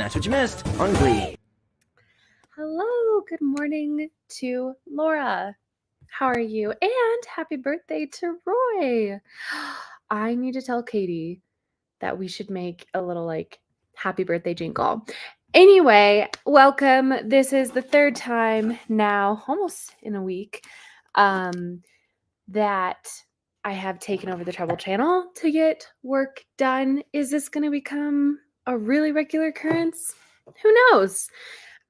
That's what you missed on Glee. Hello, good morning to Laura. How are you? And happy birthday to Roy. I need to tell Katie that we should make a little happy birthday jingle. Anyway, welcome. This is the third time now, almost in a week, that I have taken over the Treble channel to get work done. Is this going to become a really regular occurrence? Who knows?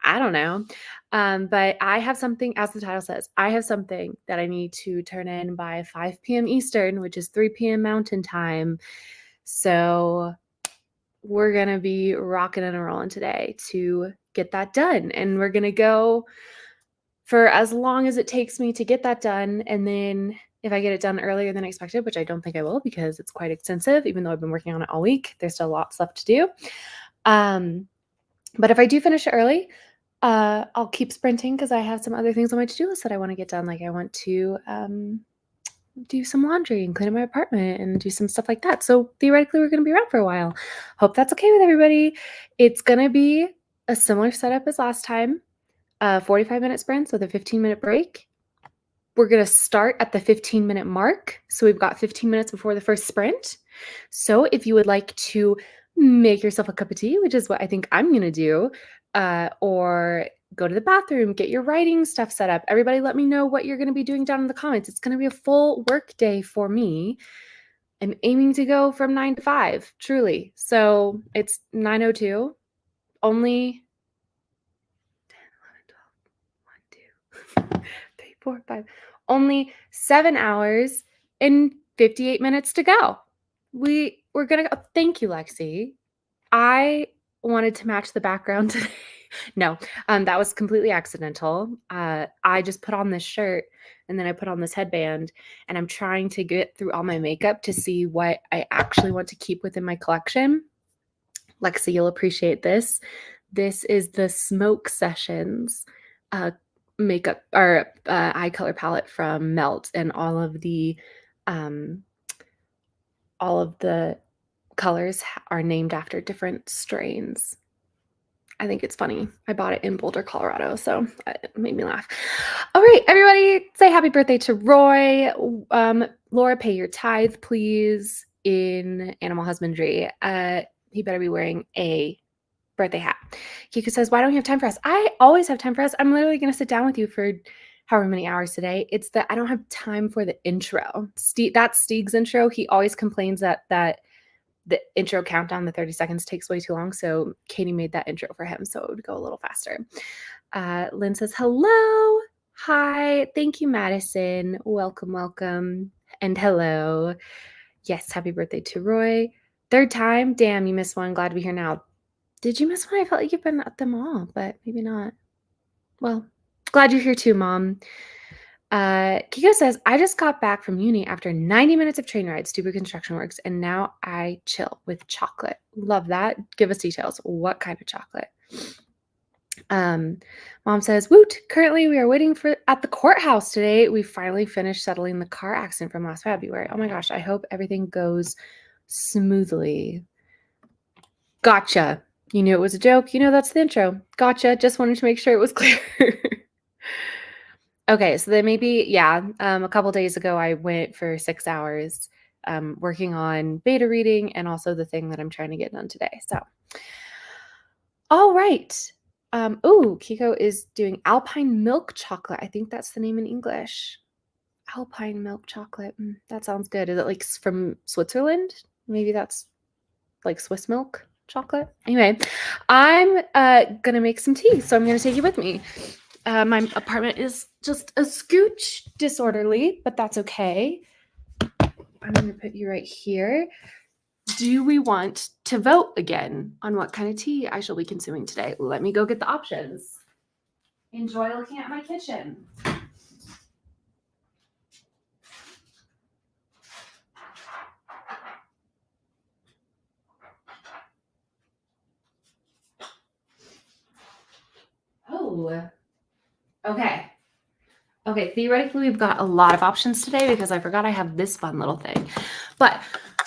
I don't know. But I have something, as the title says, I have something that I need to turn in by 5 p.m. Eastern, which is 3 p.m. Mountain Time. So we're going to be rocking and rolling today to get that done. And we're going to go for as long as it takes me to get that done. And then if I get it done earlier than expected, which I don't think I will because it's quite extensive, even though I've been working on it all week, there's still lots left to do. But if I do finish it early, I'll keep sprinting because I have some other things on my to-do list that I want to get done. Like I want to do some laundry and clean up my apartment and do some stuff like that. So theoretically, we're going to be around for a while. Hope that's okay with everybody. It's going to be a similar setup as last time, 45-minute sprints with a 15-minute break. We're going to start at the 15-minute mark. So we've got 15 minutes before the first sprint. So if you would like to make yourself a cup of tea, which is what I think I'm going to do, or go to the bathroom, get your writing stuff set up. Everybody let me know what you're going to be doing down in the comments. It's going to be a full work day for me. I'm aiming to go from 9 to 5, truly. So it's 9:02, only 10, 11, 12, 1, 2, 3, 4, 5, only 7 hours and 58 minutes to go. We're going to go. Thank you, Lexi. I wanted to match the background today. No, that was completely accidental. I just put on this shirt and then I put on this headband and I'm trying to get through all my makeup to see what I actually want to keep within my collection. Lexi, you'll appreciate this. This is the Smoke Sessions makeup or eye color palette from Melt, and all of the colors are named after different strains. I think it's funny. I bought it in Boulder, Colorado, so it made me laugh. All right, everybody, say happy birthday to Roy. Laura, pay your tithe, please, in animal husbandry. He better be wearing a birthday hat. Kiko says, why don't you have time for us? I always have time for us. I'm literally going to sit down with you for however many hours today. It's that I don't have time for the intro. That's Steeg's intro. He always complains that the intro countdown, the 30 seconds, takes way too long. So Katie made that intro for him, so it would go a little faster. Lynn says, hello. Hi. Thank you, Madison. Welcome, welcome. And hello. Yes, happy birthday to Roy. Third time. Damn, you missed one. Glad to be here now. Did you miss one? I felt like you've been at them all, but maybe not. Well, glad you're here too, Mom. Kiko says, I just got back from uni after 90 minutes of train rides, stupid construction works, and now I chill with chocolate. Love that. Give us details. What kind of chocolate? Mom says, woot, currently we are waiting at the courthouse today. We finally finished settling the car accident from last February. Oh my gosh, I hope everything goes smoothly. Gotcha. You knew it was a joke. You know that's the intro. Gotcha. Just wanted to make sure it was clear. Okay, so then maybe, a couple days ago, I went for 6 hours working on beta reading and also the thing that I'm trying to get done today. So, all right. Kiko is doing Alpine milk chocolate. I think that's the name in English. Alpine milk chocolate. That sounds good. Is it like from Switzerland? Maybe that's like Swiss milk chocolate. Anyway, I'm going to make some tea, so I'm going to take you with me. My apartment is just a scooch disorderly, but that's okay. I'm going to put you right here. Do we want to vote again on what kind of tea I shall be consuming today? Let me go get the options. Enjoy looking at my kitchen. Oh, okay. Okay, theoretically, we've got a lot of options today because I forgot I have this fun little thing. But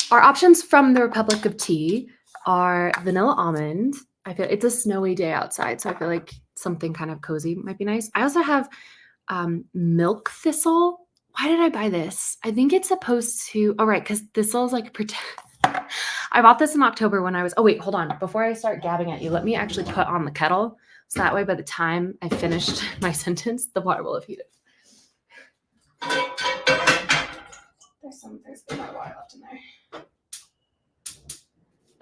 our options from the Republic of Tea are vanilla almond, I feel it's a snowy day outside, so I feel like something kind of cozy might be nice. I also have milk thistle. Why did I buy this? I think it's supposed to, oh, right, because thistle is like protect. I bought this in October when I was, oh, wait, hold on. Before I start gabbing at you, let me actually put on the kettle. So that way, by the time I finished my sentence, the water will have heated. There's a lot of water left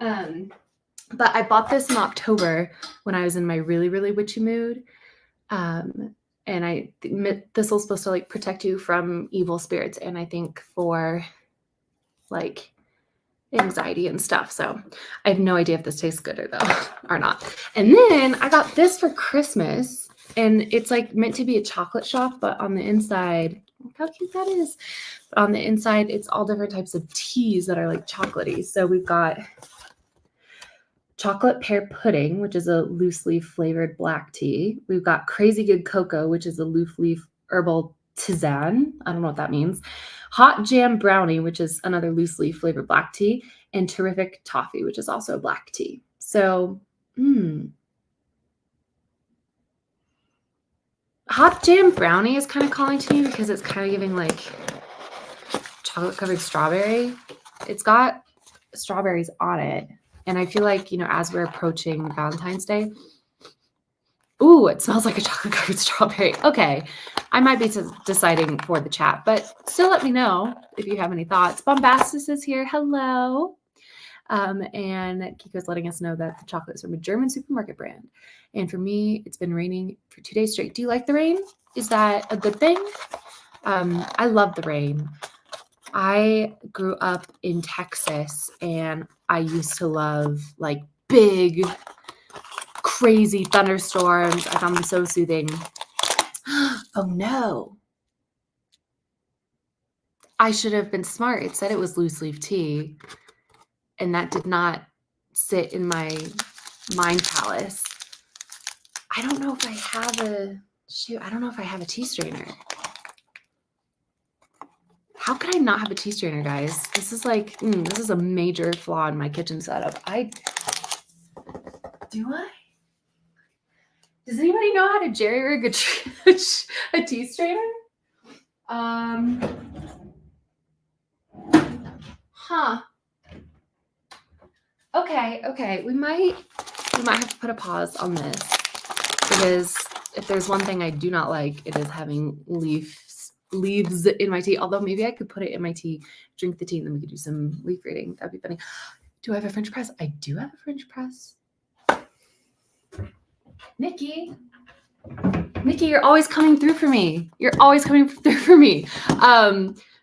in there. But I bought this in October when I was in my really, really witchy mood. And thistle's supposed to like protect you from evil spirits, and I think for like anxiety and stuff. So I have no idea if this tastes good or not. And then I got this for Christmas, and it's like meant to be a chocolate shop, but on the inside, look how cute that is. But on the inside, it's all different types of teas that are like chocolatey. So we've got chocolate pear pudding, which is a loose leaf flavored black tea. We've got crazy good cocoa, which is a loose leaf herbal tisane. I don't know what that means. Hot jam brownie, which is another loose leaf flavored black tea, and terrific toffee, which is also a black tea. So, hot jam brownie is kind of calling to me because it's kind of giving like chocolate covered strawberry. It's got strawberries on it. And I feel like, as we're approaching Valentine's Day, ooh, it smells like a chocolate covered strawberry. Okay, I might be deciding for the chat, but still let me know if you have any thoughts. Bombastus is here. Hello. And Kiko's letting us know that the chocolate is from a German supermarket brand. And for me, it's been raining for 2 days straight. Do you like the rain? Is that a good thing? I love the rain. I grew up in Texas, and I used to love like big, crazy thunderstorms. I found them so soothing. Oh no. I should have been smart. It said it was loose leaf tea, and that did not sit in my mind palace. I don't know if I have a tea strainer. How could I not have a tea strainer, guys? This is like, this is a major flaw in my kitchen setup. Do I? Does anybody know how to jerry rig a tea strainer? Huh. Okay. We might have to put a pause on this, because if there's one thing I do not like, it is having leaves in my tea. Although maybe I could put it in my tea, drink the tea, and then we could do some leaf reading. That'd be funny. Do I have a French press? I do have a French press. Nikki, you're always coming through for me.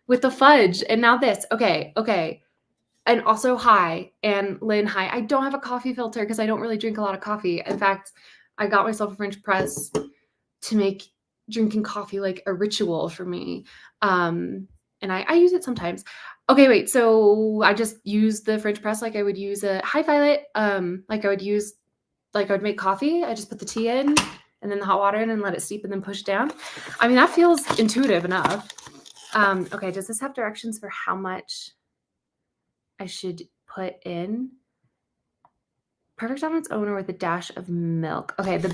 With the fudge, and now this. Okay. And also, hi. And Lynn, hi. I don't have a coffee filter because I don't really drink a lot of coffee. In fact, I got myself a French press to make drinking coffee like a ritual for me. And I use it sometimes. Okay, wait. So I just use the French press like I would use hi, Violet. Like I would make coffee. I just put the tea in and then the hot water in and let it steep and then push down. I mean, that feels intuitive enough. Okay, does this have directions for how much I should put in? Perfect on its own or with a dash of milk. Okay, the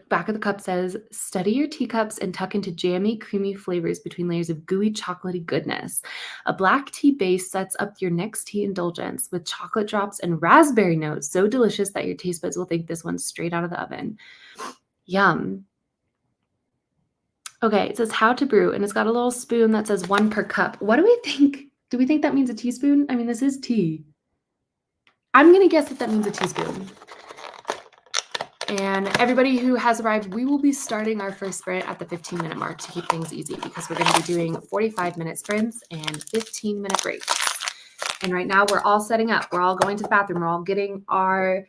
back of the cup says, study your teacups and tuck into jammy, creamy flavors between layers of gooey, chocolatey goodness. A black tea base sets up your next tea indulgence with chocolate drops and raspberry notes so delicious that your taste buds will think this one's straight out of the oven. Yum. Okay, it says how to brew, and it's got a little spoon that says 1 per cup. What do we think? Do we think that means a teaspoon? I mean, this is tea. I'm going to guess that means a teaspoon. And everybody who has arrived, we will be starting our first sprint at the 15-minute mark to keep things easy, because we're going to be doing 45-minute sprints and 15-minute breaks. And right now we're all setting up. We're all going to the bathroom. We're all getting our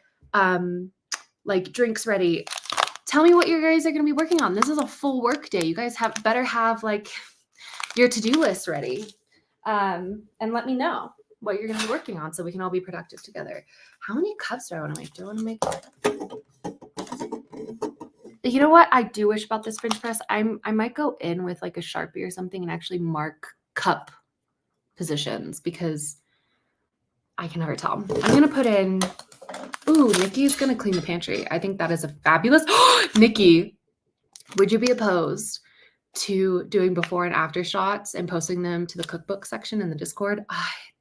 drinks ready. Tell me what you guys are going to be working on. This is a full work day. You guys better have like your to-do list ready. And let me know what you're going to be working on so we can all be productive together. How many cups do I want to make? Do I want to make... You know what I do wish about this French press? I might go in with like a Sharpie or something and actually mark cup positions, because I can never tell. I'm going to put in... Ooh, Nikki's gonna clean the pantry. I think that is a fabulous. Nikki, would you be opposed to doing before and after shots and posting them to the cookbook section in the Discord?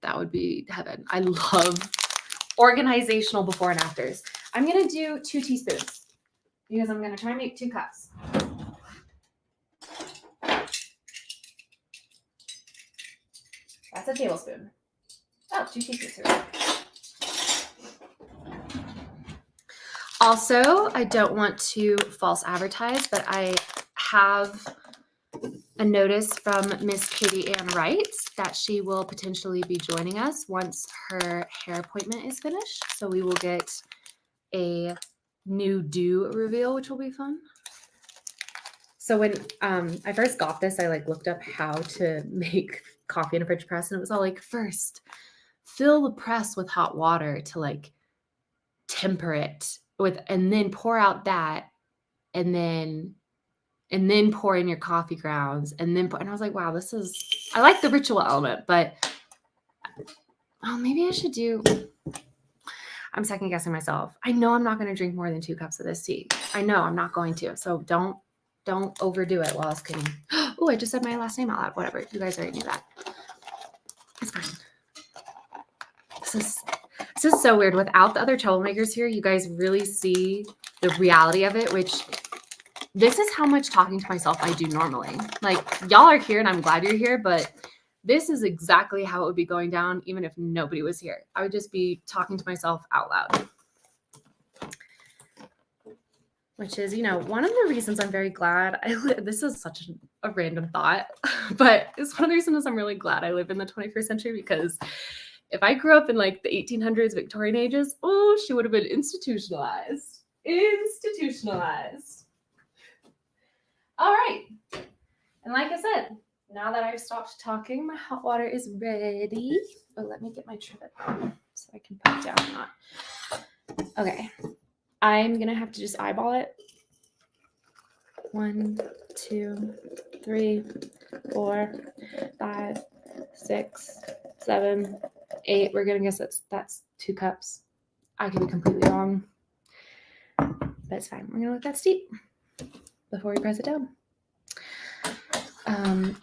That would be heaven. I love organizational before and afters. I'm gonna do 2 teaspoons because I'm gonna try and make 2 cups. That's a tablespoon. Oh, 2 teaspoons. Also, I don't want to false advertise, but I have a notice from Miss Katie Ann Wright that she will potentially be joining us once her hair appointment is finished. So we will get a new do reveal, which will be fun. So when I first got this, I looked up how to make coffee in a French press, and it was all first fill the press with hot water to temper it with, and then pour out that, and then pour in your coffee grounds, and then and I was like, wow, I like the ritual element, but maybe I should I'm second guessing myself. I know I'm not going to drink more than 2 cups of this tea. I know I'm not going to. So don't overdo it while I was cooking. Oh, I just said my last name out loud. Whatever. You guys already knew that. It's fine. This is so weird. Without the other troublemakers here, you guys really see the reality of it, which this is how much talking to myself I do normally. Y'all are here and I'm glad you're here, but this is exactly how it would be going down even if nobody was here. I would just be talking to myself out loud. Which is, one of the reasons I'm very glad this is such a random thought, but it's one of the reasons I'm really glad I live in the 21st century, because if I grew up in the 1800s, Victorian ages, she would have been institutionalized. All right. And like I said, now that I've stopped talking, my hot water is ready. Oh, let me get my trivet on so I can put it down or not. Okay. I'm going to have to just eyeball it. 1, 2, 3, 4, 5, 6, 7, 8. We're going to guess that's 2 cups. I could be completely wrong, but it's fine. We're going to let that steep before we press it down.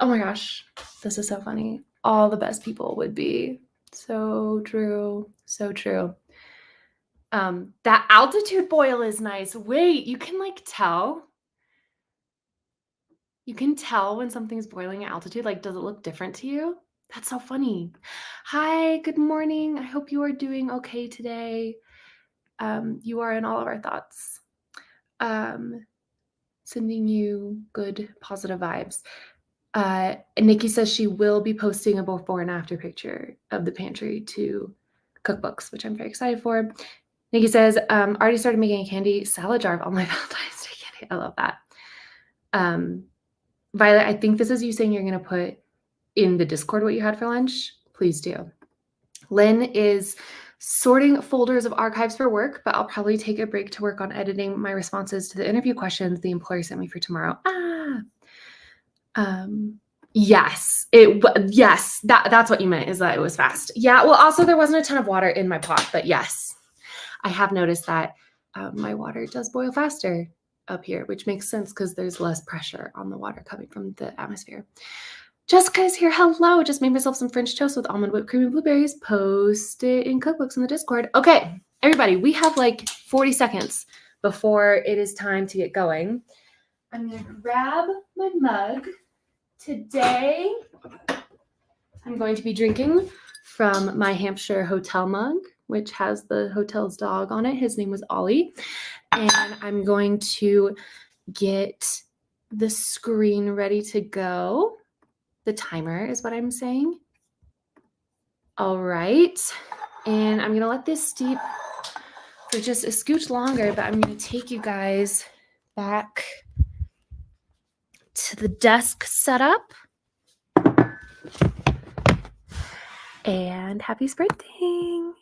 Oh my gosh, this is so funny. All the best people would be. So true. So true. That altitude boil is nice. Wait, you can tell? You can tell when something's boiling at altitude. Does it look different to you? That's so funny. Hi, good morning. I hope you are doing okay today. You are in all of our thoughts. Sending you good, positive vibes. Nikki says she will be posting a before and after picture of the pantry to cookbooks, which I'm very excited for. Nikki says, already started making a candy salad jar of all my Valentine's Day candy. I love that. Violet, I think this is you saying you're going to put in the Discord what you had for lunch. Please do. Lynn is sorting folders of archives for work, but I'll probably take a break to work on editing my responses to the interview questions the employer sent me for tomorrow. Yes, that's what you meant, is that it was fast. Yeah, well, also there wasn't a ton of water in my pot, but yes, I have noticed that my water does boil faster up here, which makes sense because there's less pressure on the water coming from the atmosphere. Jessica's here. Hello. Just made myself some French toast with almond whipped cream and blueberries. Post it in cookbooks in the Discord. Okay, everybody, we have 40 seconds before it is time to get going. I'm going to grab my mug. Today, I'm going to be drinking from my Hampshire hotel mug, which has the hotel's dog on it. His name was Ollie. And I'm going to get the screen ready to go. The timer is what I'm saying. All right. And I'm going to let this steep for just a scooch longer, but I'm going to take you guys back to the desk setup. And happy sprinting.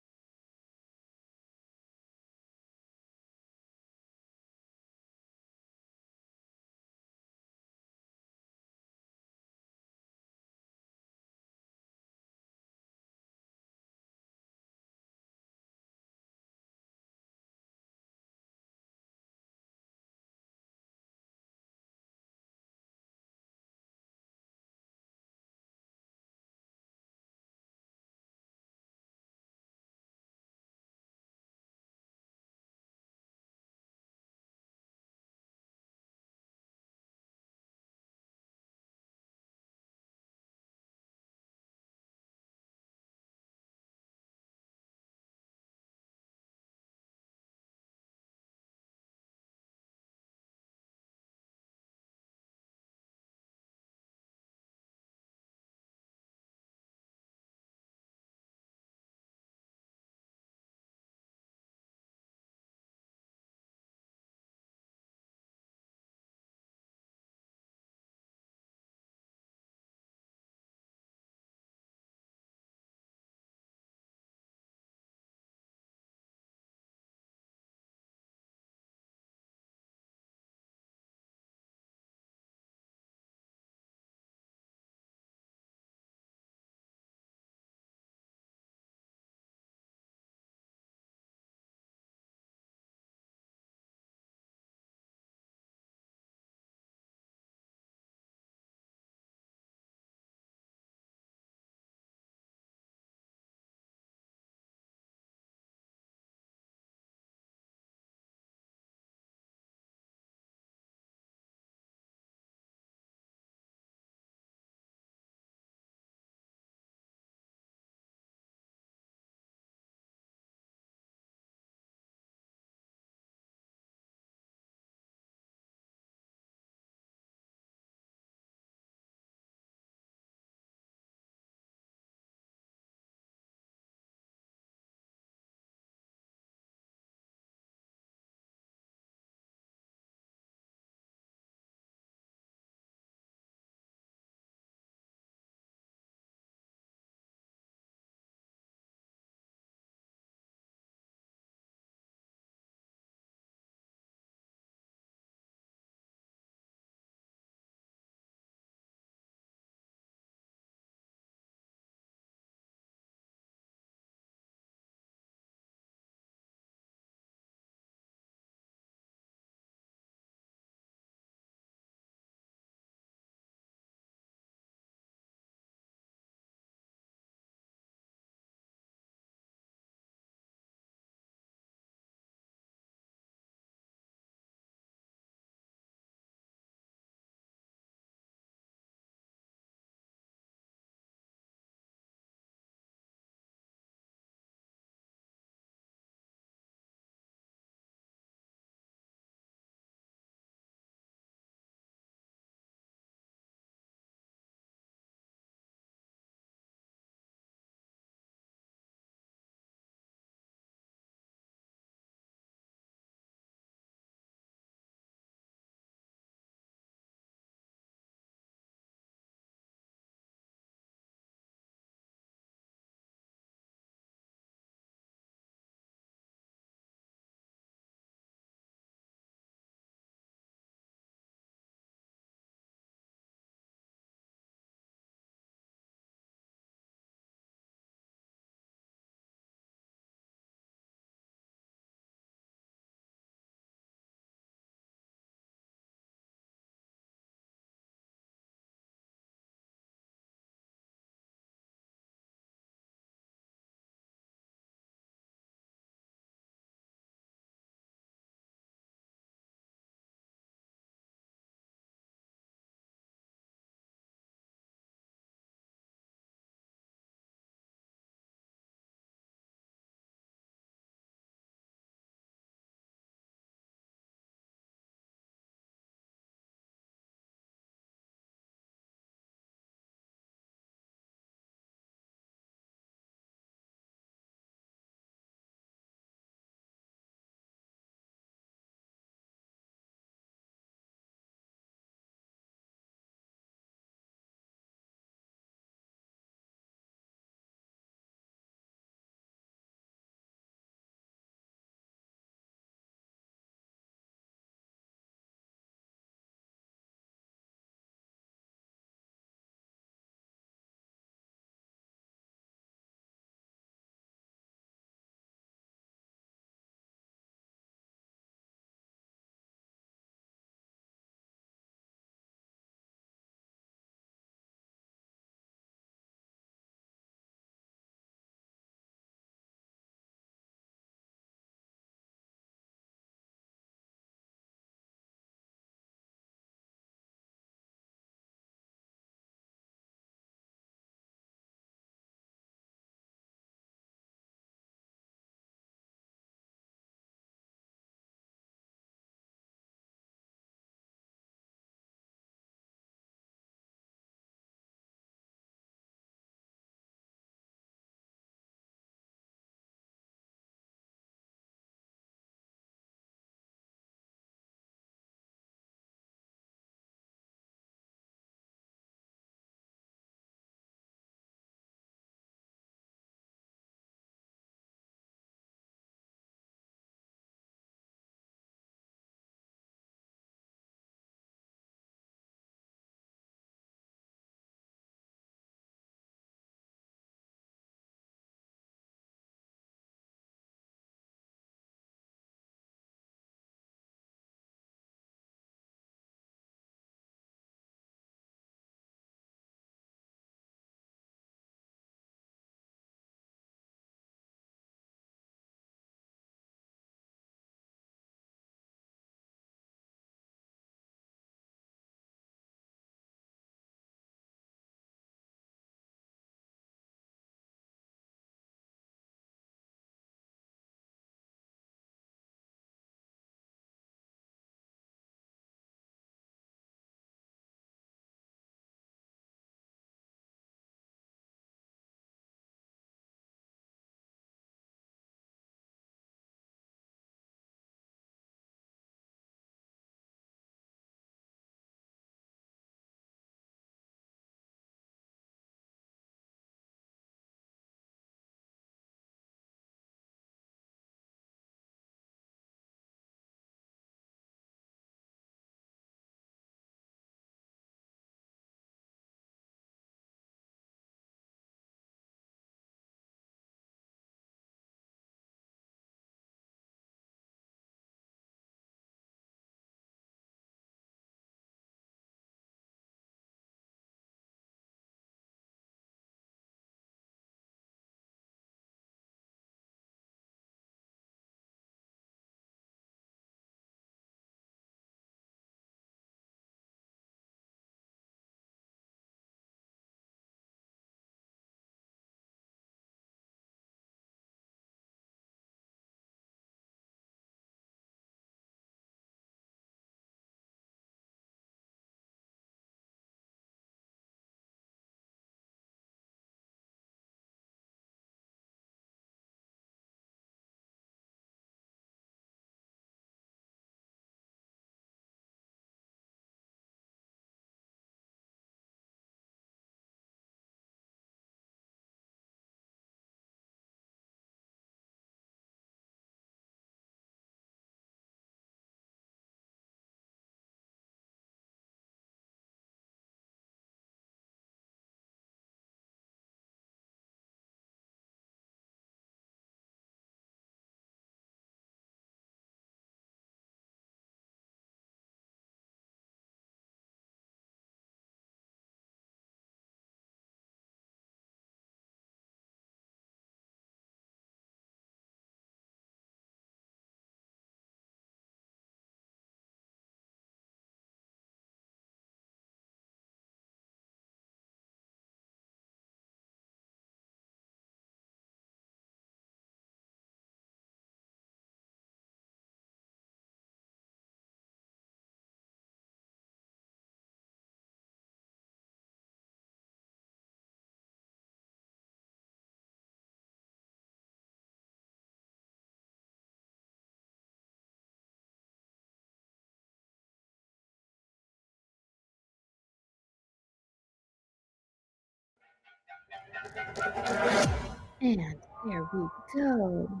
And there we go.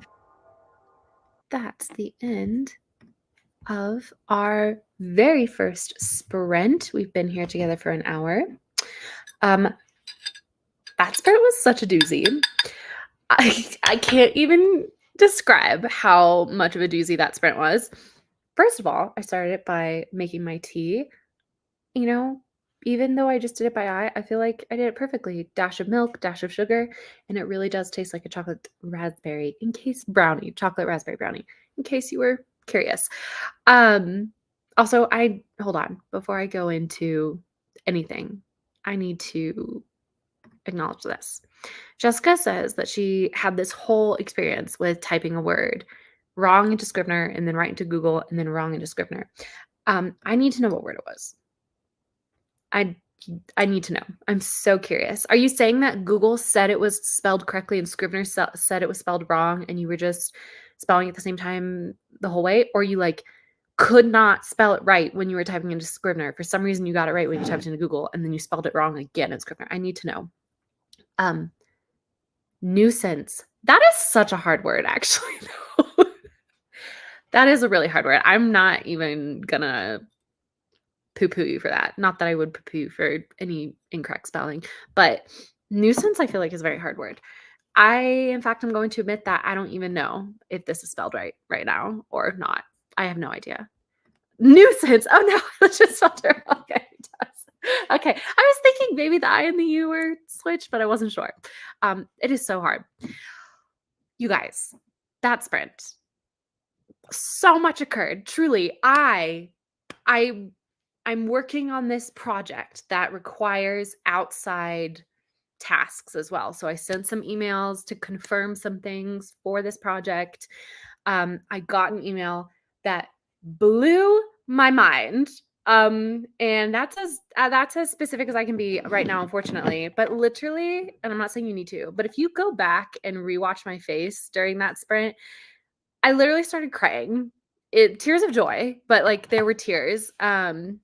That's the end of our very first sprint. We've been here together for an hour. That sprint was such a doozy. I can't even describe how much of a doozy that sprint was. First of all, I started it by making my tea. You know, even though I just did it by eye, I feel like I did it perfectly. Dash of milk, dash of sugar, and it really does taste like a chocolate raspberry chocolate raspberry brownie, in case you were curious. Um, Also, hold on, before I go into anything, I need to acknowledge this. Jessica says that she had this whole experience with typing a word wrong into Scrivener and then right into Google and then wrong into Scrivener. I need to know what word it was. I I need to know. I'm so curious. Are you saying that Google said it was spelled correctly and Scrivener said it was spelled wrong and you were just spelling at the same time the whole way? Or you like could not spell it right when you were typing into Scrivener? For some reason you got it right when you typed into Google and then you spelled it wrong again in Scrivener. I need to know. Nuisance. That is such a hard word, actually. That is a really hard word. I'm not even gonna poo-poo you for that. Not that I would poo-poo you for any incorrect spelling, but nuisance I feel like is a very hard word. In fact, I'm going to admit that I don't even know if this is spelled right now or not. I have no idea. Nuisance. Oh no, let's just spelled it wrong. Okay, it does. Okay, I was thinking maybe the I and the U were switched, but I wasn't sure. It is so hard. You guys, that sprint, so much occurred. Truly, I'm working on this project that requires outside tasks as well. So I sent some emails to confirm some things for this project. I got an email that blew my mind. And that's as specific as I can be right now, unfortunately. But literally, and I'm not saying you need to, but if you go back and rewatch my face during that sprint, I literally started crying. Tears of joy, but like there were tears. And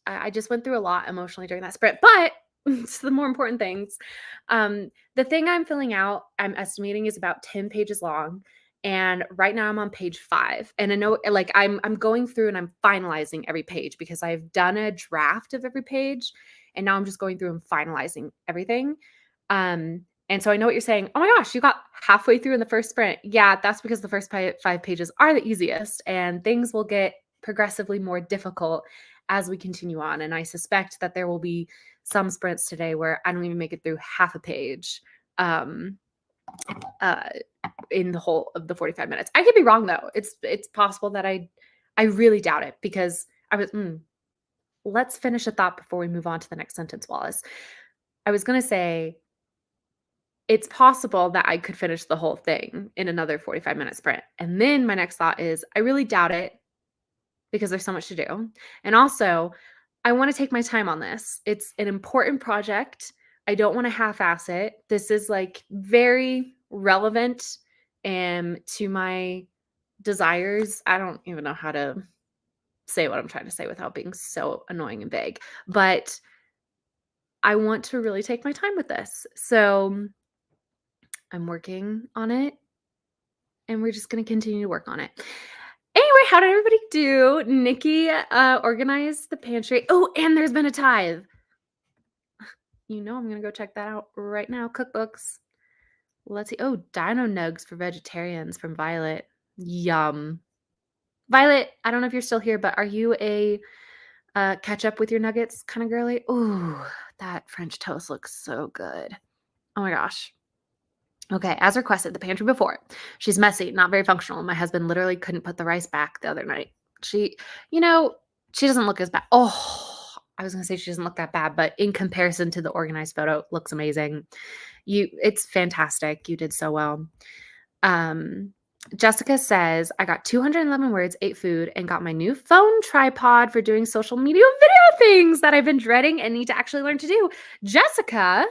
I just went through a lot emotionally during that sprint. But to the more important things, the thing I'm filling out, I'm estimating is about 10 pages long. And right now I'm on page 5. And I know like I'm going through and I'm finalizing every page because I've done a draft of every page. And now I'm just going through and finalizing everything. And so I know what you're saying. Oh my gosh, you got halfway through in the first sprint. Yeah, that's because the first 5 pages are the easiest and things will get progressively more difficult as we continue on. And I suspect that there will be some sprints today where I don't even make it through half a page um, uh, in the whole of the 45 minutes. I could be wrong though. It's possible that I really doubt it because let's finish a thought before we move on to the next sentence, Wallace. I was going to say it's possible that I could finish the whole thing in another 45-minute sprint. And then my next thought is I really doubt it because there's so much to do. And also, I want to take my time on this. It's an important project. I don't want to half-ass it. This is like very relevant to my desires. I don't even know how to say what I'm trying to say without being so annoying and vague. But I want to really take my time with this. So I'm working on it and we're just going to continue to work on it. Anyway, how did everybody do? Nikki organized the pantry. Oh, and there's been a tithe. You know I'm going to go check that out right now. Cookbooks. Let's see. Oh, Dino Nugs for vegetarians from Violet. Yum. Violet, I don't know if you're still here, but are you a catch up with your nuggets kind of girly? Ooh, that French toast looks so good. Oh my gosh. Okay, as requested, the pantry before. She's messy, not very functional. My husband literally couldn't put the rice back the other night. She, you know, she doesn't look as bad. Oh, I was gonna say she doesn't look that bad, but in comparison to the organized photo, looks amazing. It's fantastic. You did so well. Jessica says, I got 211 words, ate food, and got my new phone tripod for doing social media video things that I've been dreading and need to actually learn to do. Jessica,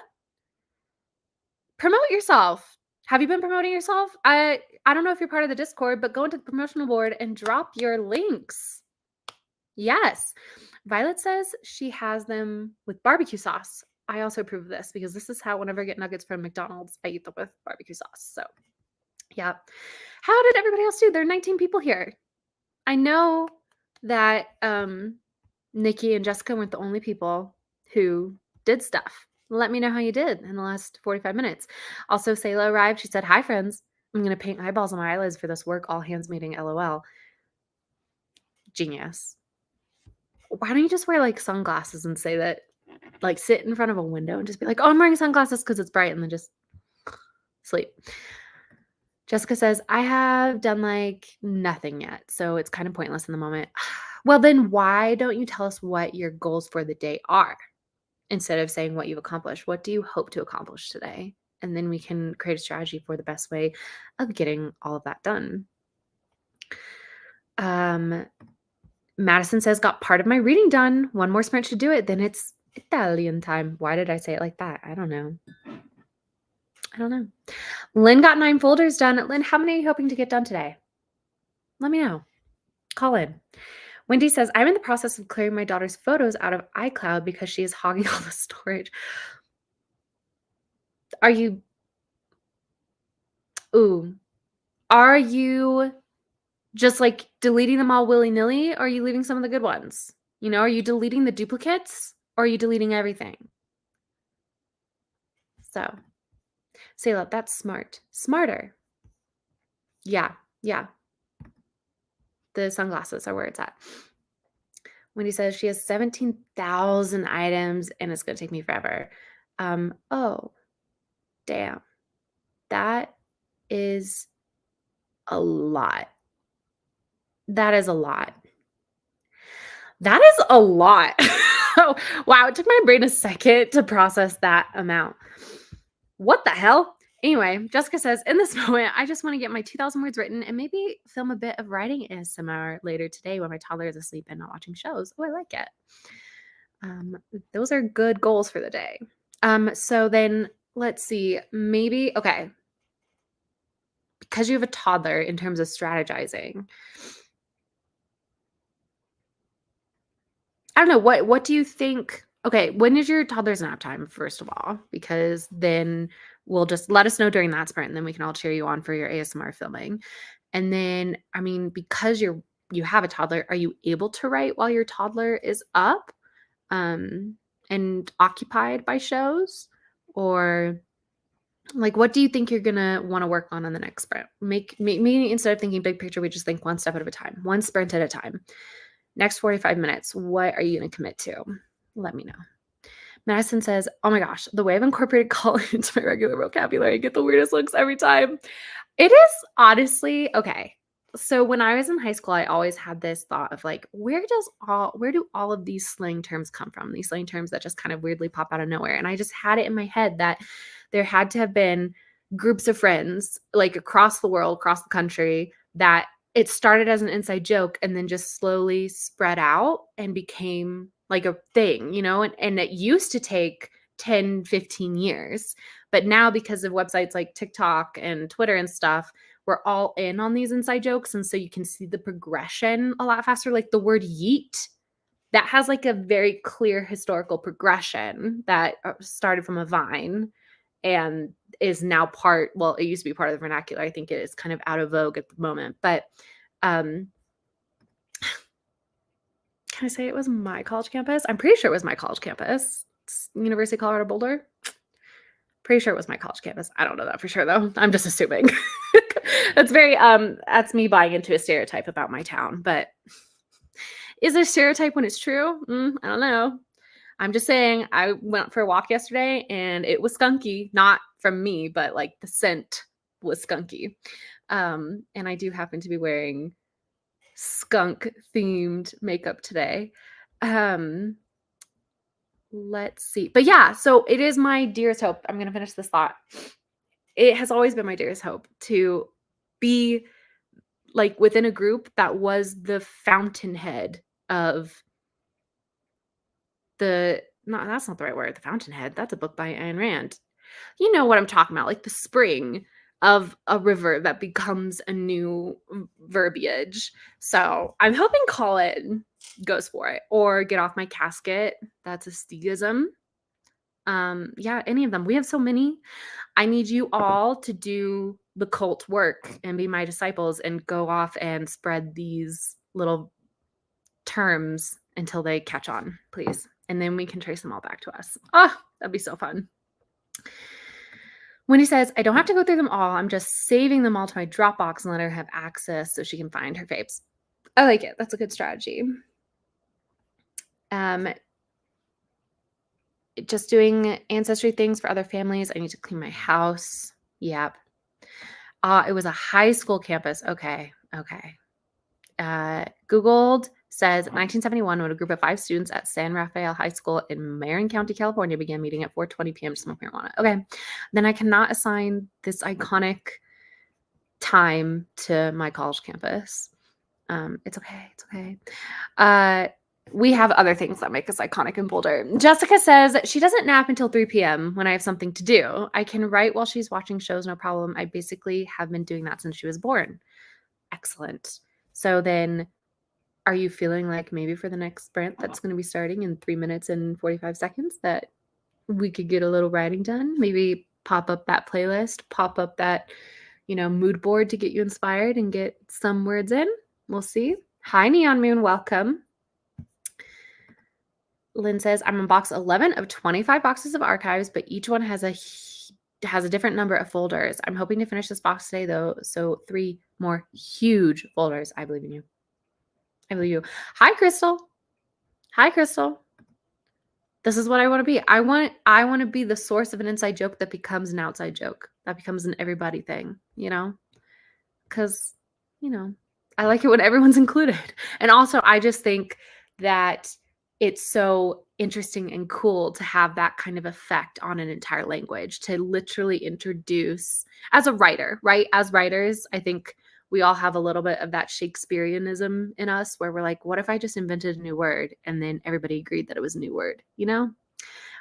promote yourself. Have you been promoting yourself? I don't know if you're part of the Discord, but go into the promotional board and drop your links. Yes. Violet says she has them with barbecue sauce. I also approve of this because this is how whenever I get nuggets from McDonald's, I eat them with barbecue sauce. So, yeah. How did everybody else do? There are 19 people here. I know that Nikki and Jessica weren't the only people who did stuff. Let me know how you did in the last 45 minutes. Also, Sayla arrived. She said, "Hi, friends. I'm going to paint eyeballs on my eyelids for this work all hands meeting, LOL." Genius. Why don't you just wear like sunglasses and say that, like sit in front of a window and just be like, "Oh, I'm wearing sunglasses because it's bright," and then just sleep. Jessica says, "I have done like nothing yet, so it's kind of pointless in the moment." Well, then why don't you tell us what your goals for the day are instead of saying what you've accomplished? What do you hope to accomplish today? And then we can create a strategy for the best way of getting all of that done. Madison says, "Got part of my reading done. One more sprint to do it. Then it's Italian time." Why did I say it like that? I don't know. Lynn got 9 folders done. Lynn, how many are you hoping to get done today? Let me know. Call in. Wendy says, "I'm in the process of clearing my daughter's photos out of iCloud because she is hogging all the storage." Are you just like deleting them all willy-nilly? Or are you leaving some of the good ones? Are you deleting the duplicates or are you deleting everything? So, Sayla, that's smart. Smarter. Yeah. The sunglasses are where it's at. Wendy says she has 17,000 items and it's going to take me forever. Oh, damn. That is a lot. That is a lot. Wow, it took my brain a second to process that amount. What the hell? Anyway, Jessica says, "In this moment, I just want to get my 2,000 words written and maybe film a bit of writing ASMR later today when my toddler is asleep and not watching shows." Oh, I like it. Those are good goals for the day. So then let's see. Maybe, okay. Because you have a toddler in terms of strategizing, I don't know, what do you think? Okay, when is your toddler's nap time, first of all? Because then we'll just let us know during that sprint, and then we can all cheer you on for your ASMR filming. And then, I mean, because you have a toddler, are you able to write while your toddler is up, and occupied by shows? Or like, what do you think you're gonna want to work on the next sprint? Maybe instead of thinking big picture, we just think one step at a time, one sprint at a time. Next 45 minutes, what are you going to commit to? Let me know. Madison says, "Oh my gosh, the way I've incorporated college into my regular vocabulary, I get the weirdest looks every time." It is honestly okay. So when I was in high school, I always had this thought of like, where do all of these slang terms come from? These slang terms that just kind of weirdly pop out of nowhere. And I just had it in my head that there had to have been groups of friends like across the world, across the country, that it started as an inside joke and then just slowly spread out and became like a thing, and it used to take 10, 15 years. But now because of websites like TikTok and Twitter and stuff, we're all in on these inside jokes. And so you can see the progression a lot faster. Like the word yeet, that has like a very clear historical progression that started from a vine and is now it used to be part of the vernacular. I think it is kind of out of vogue at the moment. But can I say it was my college campus? I'm pretty sure it was my college campus. It's University of Colorado Boulder. Pretty sure it was my college campus. I don't know that for sure though. I'm just assuming. That's me buying into a stereotype about my town. But is it a stereotype when it's true? I don't know. I'm just saying I went for a walk yesterday and it was skunky. Not from me, but like the scent was skunky. And I do happen to be wearing skunk themed makeup today. Let's see. But yeah, so it is my dearest hope. I'm going to finish this thought. It has always been my dearest hope to be like within a group that was the fountainhead of that's not the right word. The Fountainhead. That's a book by Ayn Rand. You know what I'm talking about, like the spring of a river that becomes a new verbiage. So I'm hoping Colin goes for it, or get off my casket. That's a stegism. Yeah, any of them. We have so many. I need you all to do the cult work and be my disciples and go off and spread these little terms until they catch on, please. And then we can trace them all back to us. Oh, that'd be so fun. Wendy says, I don't have to go through them all. I'm just saving them all to my Dropbox and let her have access so she can find her faves. I like it. That's a good strategy. Just doing ancestry things for other families. I need to clean my house. Yep. It was a high school campus. Okay. Googled says 1971 when a group of 5 students at San Rafael High School in Marin County, California began meeting at 4:20 p.m. to smoke marijuana. Okay. Then I cannot assign this iconic time to my college campus. It's okay. It's okay. We have other things that make us iconic in Boulder. Jessica says she doesn't nap until 3 p.m. when I have something to do. I can write while she's watching shows, no problem. I basically have been doing that since she was born. Excellent. So then are you feeling like maybe for the next sprint that's going to be starting in 3 minutes and 45 seconds that we could get a little writing done? Maybe pop up that playlist, pop up that, mood board to get you inspired and get some words in. We'll see. Hi, Neon Moon. Welcome. Lynn says, I'm on box 11 of 25 boxes of archives, but each one has a different number of folders. I'm hoping to finish this box today, though. So 3 more huge folders. I believe in you. I believe you. Hi, Crystal. Hi, Crystal. This is what I want to be. I want to be the source of an inside joke that becomes an outside joke. That becomes an everybody thing, Because, I like it when everyone's included. And also, I just think that it's so interesting and cool to have that kind of effect on an entire language, to literally introduce, as a writer, right? As writers, I think we all have a little bit of that Shakespeareanism in us where we're like, what if I just invented a new word and then everybody agreed that it was a new word,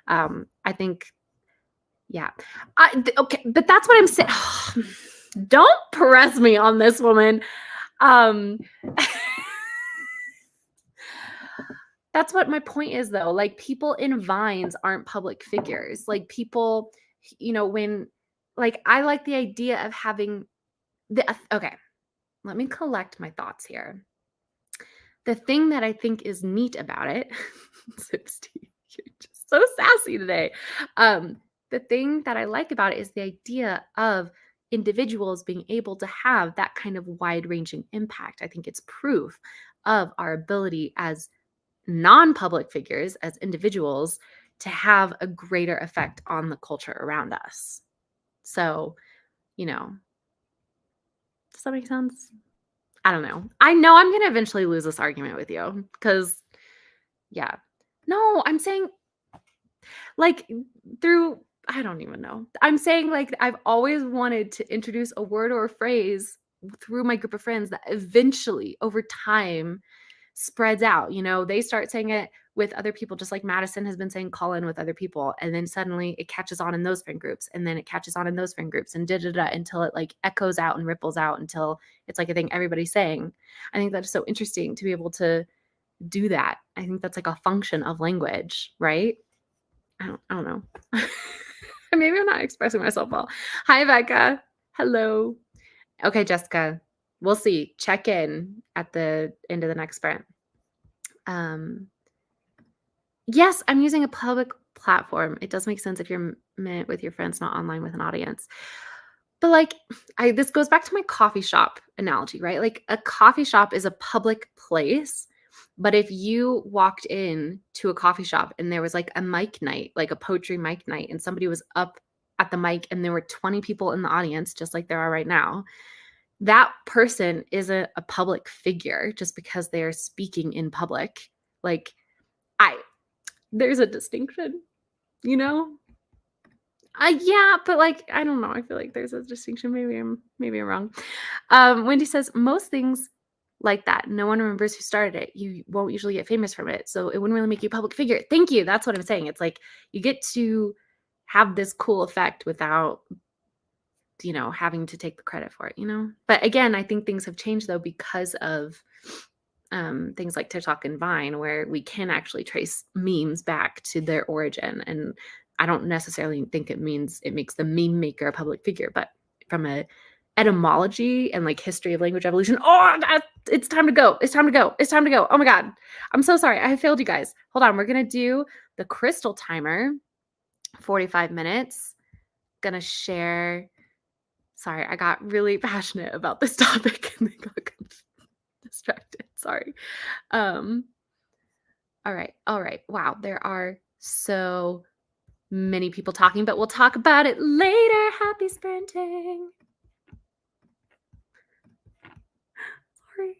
I think, yeah. Okay, but that's what I'm saying. Don't press me on this, woman. That's what my point is, though. Like, people in Vines aren't public figures. Like, people, when, like, I like the idea of having okay, let me collect my thoughts here. The thing that I think is neat about it, Steve, you're just so sassy today. The thing that I like about it is the idea of individuals being able to have that kind of wide-ranging impact. I think it's proof of our ability as non-public figures, as individuals, to have a greater effect on the culture around us. So, does that make sense? I don't know. I know I'm going to eventually lose this argument with you because, yeah. No, I'm saying, like, I don't even know. I'm saying, like, I've always wanted to introduce a word or a phrase through my group of friends that eventually, over time, spreads out. They start saying it with other people, just like Madison has been saying call in with other people. And then suddenly it catches on in those friend groups. And then it catches on in those friend groups and until it like echoes out and ripples out until it's like a thing everybody's saying. I think that's so interesting to be able to do that. I think that's like a function of language, right? I don't know. Maybe I'm not expressing myself well. Hi, Becca. Hello. Okay, Jessica. We'll see. Check in at the end of the next sprint. Yes, I'm using a public platform. It does make sense if you're meant with your friends, not online with an audience. But like, this goes back to my coffee shop analogy, right? Like, a coffee shop is a public place. But if you walked in to a coffee shop and there was like a mic night, like a poetry mic night, and somebody was up at the mic and there were 20 people in the audience, just like there are right now, that person isn't a public figure just because they are speaking in public. Like, there's a distinction, yeah, but like, I don't know. I feel like there's a distinction. Maybe I'm wrong. Wendy says most things like that, no one remembers who started it. You won't usually get famous from it, so it wouldn't really make you a public figure. Thank you. That's what I'm saying. It's like you get to have this cool effect without having to take the credit for it, But again, I think things have changed though because of things like TikTok and Vine, where we can actually trace memes back to their origin and I don't necessarily think it means it makes the meme maker a public figure, but from a etymology and like history of language evolution, it's time to go. It's time to go. It's time to go. Oh my God. I'm so sorry. I failed you guys. Hold on. We're going to do the crystal timer, 45 minutes. Gonna share. Sorry, I got really passionate about this topic and then got distracted. Sorry. Um, all right. All right. Wow. There are so many people talking, but we'll talk about it later. Happy sprinting. Sorry.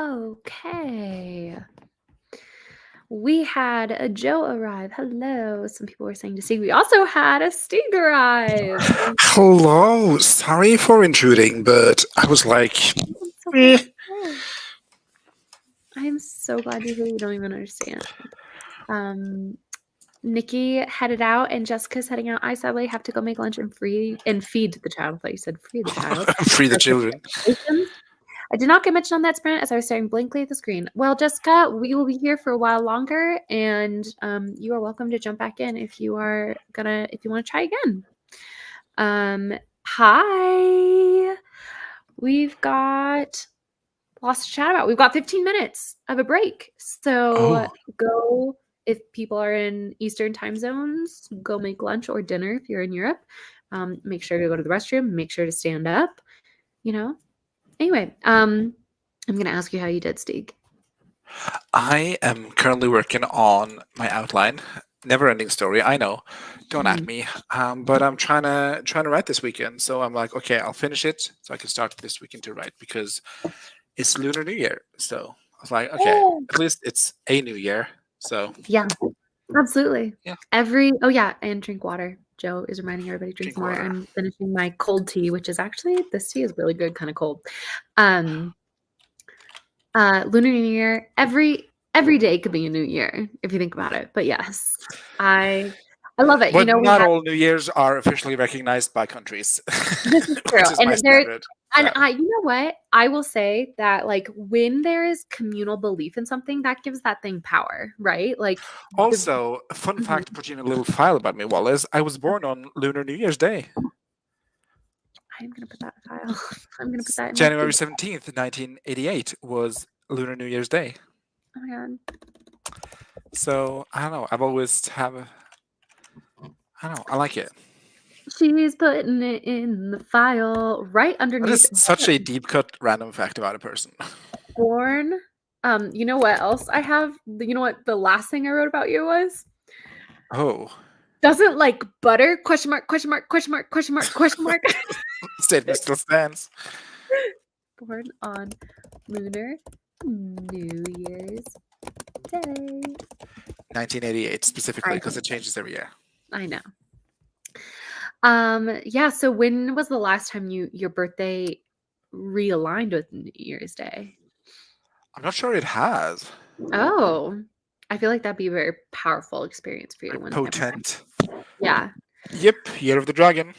Okay. We had a Joe arrive. Hello. Some people were saying to see. We also had a Stig arrive. Hello, sorry for intruding, but I was like, I'm so glad eh. you're here. I am so glad you're here. You don't even understand. Nikki headed out, and Jessica's heading out. I sadly have to go make lunch and feed the child. I thought you said free the child. Free the children. I did not get mentioned on that sprint as I was staring blankly at the screen. Well, Jessica, we will be here for a while longer, and you are welcome to jump back in if you want to try again. Hi. We've got lots to chat about. We've got 15 minutes of a break. So go, if people are in Eastern time zones, go make lunch or dinner if you're in Europe. Make sure to go to the restroom. Make sure to stand up. Anyway, I'm going to ask you how you did, Stig. I am currently working on my outline. Never ending story, I know. Don't at me. But I'm trying to write this weekend. So I'm like, okay, I'll finish it so I can start this weekend to write because it's Lunar New Year. So I was like, okay, at least it's a new year. So yeah, absolutely. Yeah. And drink water. Joe is reminding everybody drink some water. water. I'm finishing my cold tea, which is actually, this tea is really good, kind of cold. Lunar New Year, every day could be a new year if you think about it. But yes, I love it. But not all New Years are officially recognized by countries. This is true. Which is my standard. And you know what? I will say that like when there is communal belief in something, that gives that thing power, right? Like also, a fun fact to put you in a little file about me, Wallis. I was born on Lunar New Year's Day. I'm gonna put that in file. I'm gonna put that in January 17th, 1988 was Lunar New Year's Day. Oh my god. So I don't know. I've always I like it. She's putting it in the file right underneath. That is such a deep cut random fact about a person. Born. You know what else I have? You know what the last thing I wrote about you was? Oh. Doesn't like butter? Question mark, question mark, question mark, question mark, question mark. Statement still stands. Born on Lunar New Year's Day. 1988 specifically, because it changes every year. I know. Yeah, so when was the last time your birthday realigned with New Year's Day? I'm not sure it has. Oh, I feel like that'd be a very powerful experience for you. Like potent. Yeah. Yep, Year of the Dragon.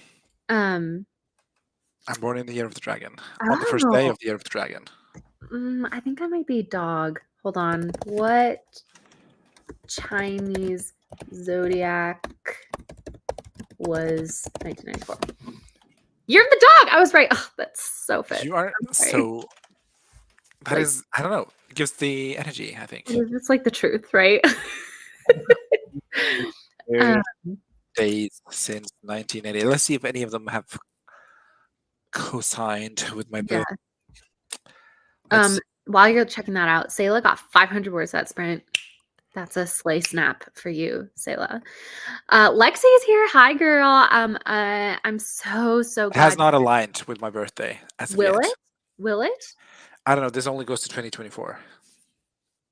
I'm born in the Year of the Dragon. On the first day of the Year of the Dragon. I think I might be a dog. Hold on. What Chinese zodiac was 1994? You're the dog. I was right. Oh, that's so fit. You are so. That is, I don't know. It gives the energy, I think. It's like the truth, right? Days since 1980. Let's see if any of them have co-signed with my book. Yeah. While you're checking that out, Sayla got 500 words that sprint. That's a slay snap for you, Sayla. Lexi is here. Hi, girl. I'm so glad. It has not aligned with my birthday as of yet. Will it? I don't know. This only goes to 2024.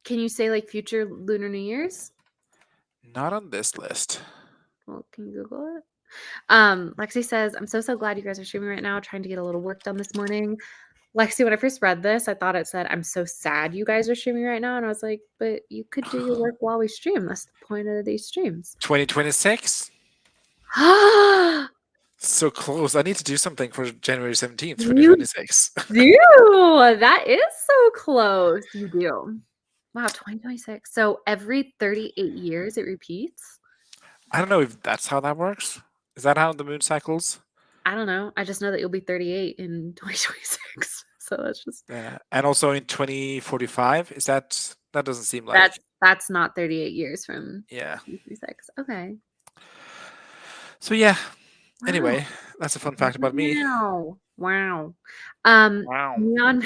Can you say like future Lunar New Year's? Not on this list. Well, can you Google it? Lexi says, I'm so glad you guys are streaming right now. Trying to get a little work done this morning. Lexi, when I first read this, I thought it said, I'm so sad you guys are streaming right now. And I was like, but you could do your work while we stream. That's the point of these streams. 2026? So close. I need to do something for January 17th, 2026. You do. That is so close. You do. Wow, 2026. So every 38 years it repeats? I don't know if that's how that works. Is that how the moon cycles? I don't know. I just know that you'll be 38 in 2026. So that's just. Yeah. And also in 2045. Is that doesn't seem like. That's not 38 years from 2026. Okay. So yeah. Wow. Anyway, that's a fun fact about me. Wow. Neon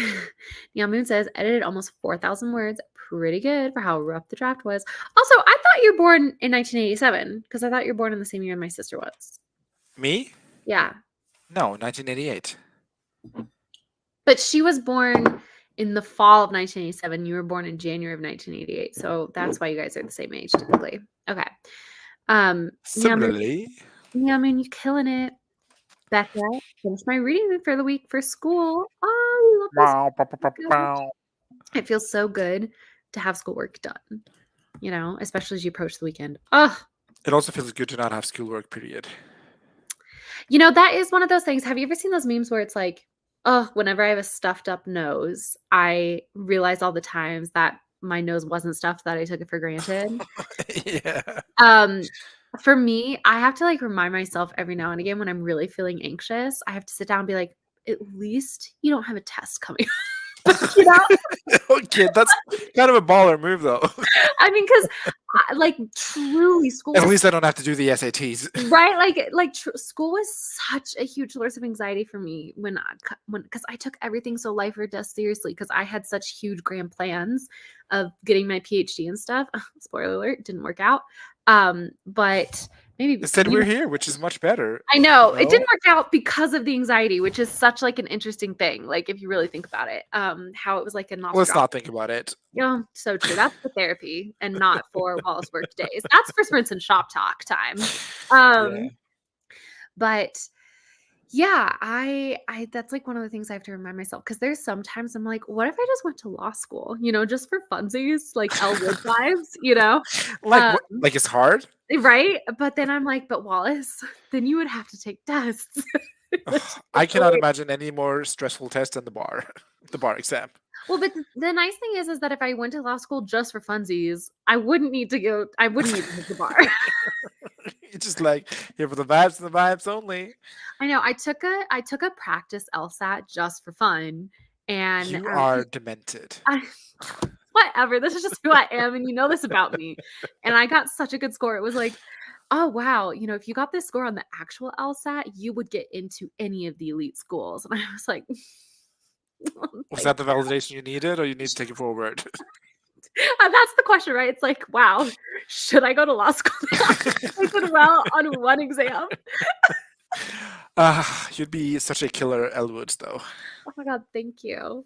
Moon says edited almost 4,000 words. pretty good for how rough the draft was. Also, I thought you were born in 1987 because I thought you were born in the same year my sister was. Me? Yeah. No, 1988. But she was born in the fall of 1987. You were born in January of 1988. So that's why you guys are the same age typically. Okay. Similarly, Yeah, I mean, you're killing it. Becca, finished my reading for the week for school. Oh, I love bow, bow, bow, bow, this. bow. It feels so good to have schoolwork done, especially as you approach the weekend. Oh, It also feels good to not have schoolwork, period. that is one of those things. Have you ever seen those memes where it's like, oh, whenever I have a stuffed up nose, I realize all the times that my nose wasn't stuffed, that I took it for granted. Yeah. For me, I have to like remind myself every now and again when I'm really feeling anxious, I have to sit down and be like, at least you don't have a test coming up. Okay, that's kind of a baller move, though. I mean, because like truly school At was least I don't have to do the SATs. right, school was such a huge source of anxiety for me when because I took everything so life or death seriously because I had such huge grand plans of getting my PhD and stuff. Spoiler alert, didn't work out. But maybe Instead, we're here, which is much better. I know it didn't work out because of the anxiety, which is such like an interesting thing. Like if you really think about it, how it was like a Let's not think about it. yeah, so true. That's for therapy and not for Wallis Work days. That's for sprints and shop talk time. Yeah. But yeah, I that's like one of the things I have to remind myself because there's sometimes I'm like, what if I just went to law school? Just for funsies, like Elwood vibes, Like what? Like it's hard? right? But then I'm like, but Wallace, then you would have to take tests. I cannot imagine any more stressful test than the bar, the bar exam. Well, but the nice thing is that if I went to law school just for funsies, I wouldn't need to go. I wouldn't need to hit the bar. It's just like here for the vibes and the vibes only. I know. I took a practice LSAT just for fun, and You are demented. whatever. This is just who I am, and you know this about me. And I got such a good score. It was like, oh wow, if you got this score on the actual LSAT, you would get into any of the elite schools. And I was like. Was that the validation you needed, or you need to take it forward? And that's the question, right? It's like, wow, should I go to law school now? I did well on one exam. You'd be such a killer, Elwoods, though. Oh my god, thank you.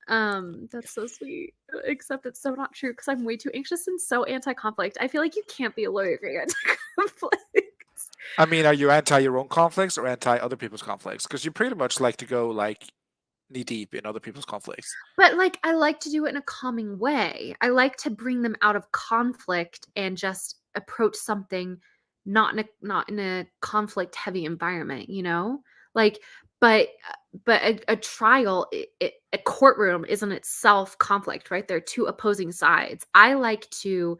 That's so sweet. Except it's so not true because I'm way too anxious and so anti-conflict. I feel like you can't be a lawyer if you're anti-conflict. I mean, are you anti your own conflicts or anti other people's conflicts? Because you pretty much like to go like knee deep in other people's conflicts. But like I like to do it in a calming way. I like to bring them out of conflict and just approach something not in a conflict heavy environment, Like but a trial, a courtroom is in itself conflict, right? There are two opposing sides. I like to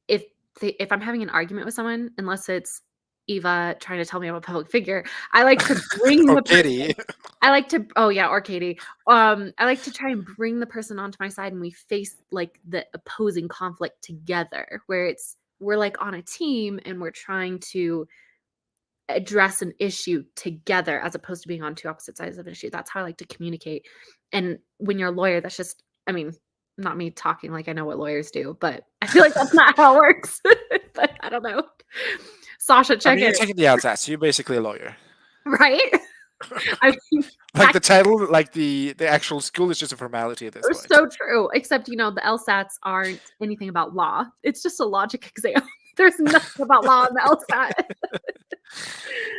if I'm having an argument with someone, unless it's Eva trying to tell me I'm a public figure, I like to bring Oh, the Kitty. I like to oh yeah, or Katie. I like to try and bring the person onto my side and we face like the opposing conflict together where we're like on a team and we're trying to address an issue together as opposed to being on two opposite sides of an issue. That's how I like to communicate. And when you're a lawyer, that's just not me talking like I know what lawyers do, but I feel like that's not how it works. But I don't know. Sasha, check You're it. taking the outside, so you're basically a lawyer. Right? I mean, Like the title, like the actual school is just a formality at this point. so true. Except, the LSATs aren't anything about law. It's just a logic exam. There's nothing about law in the LSAT.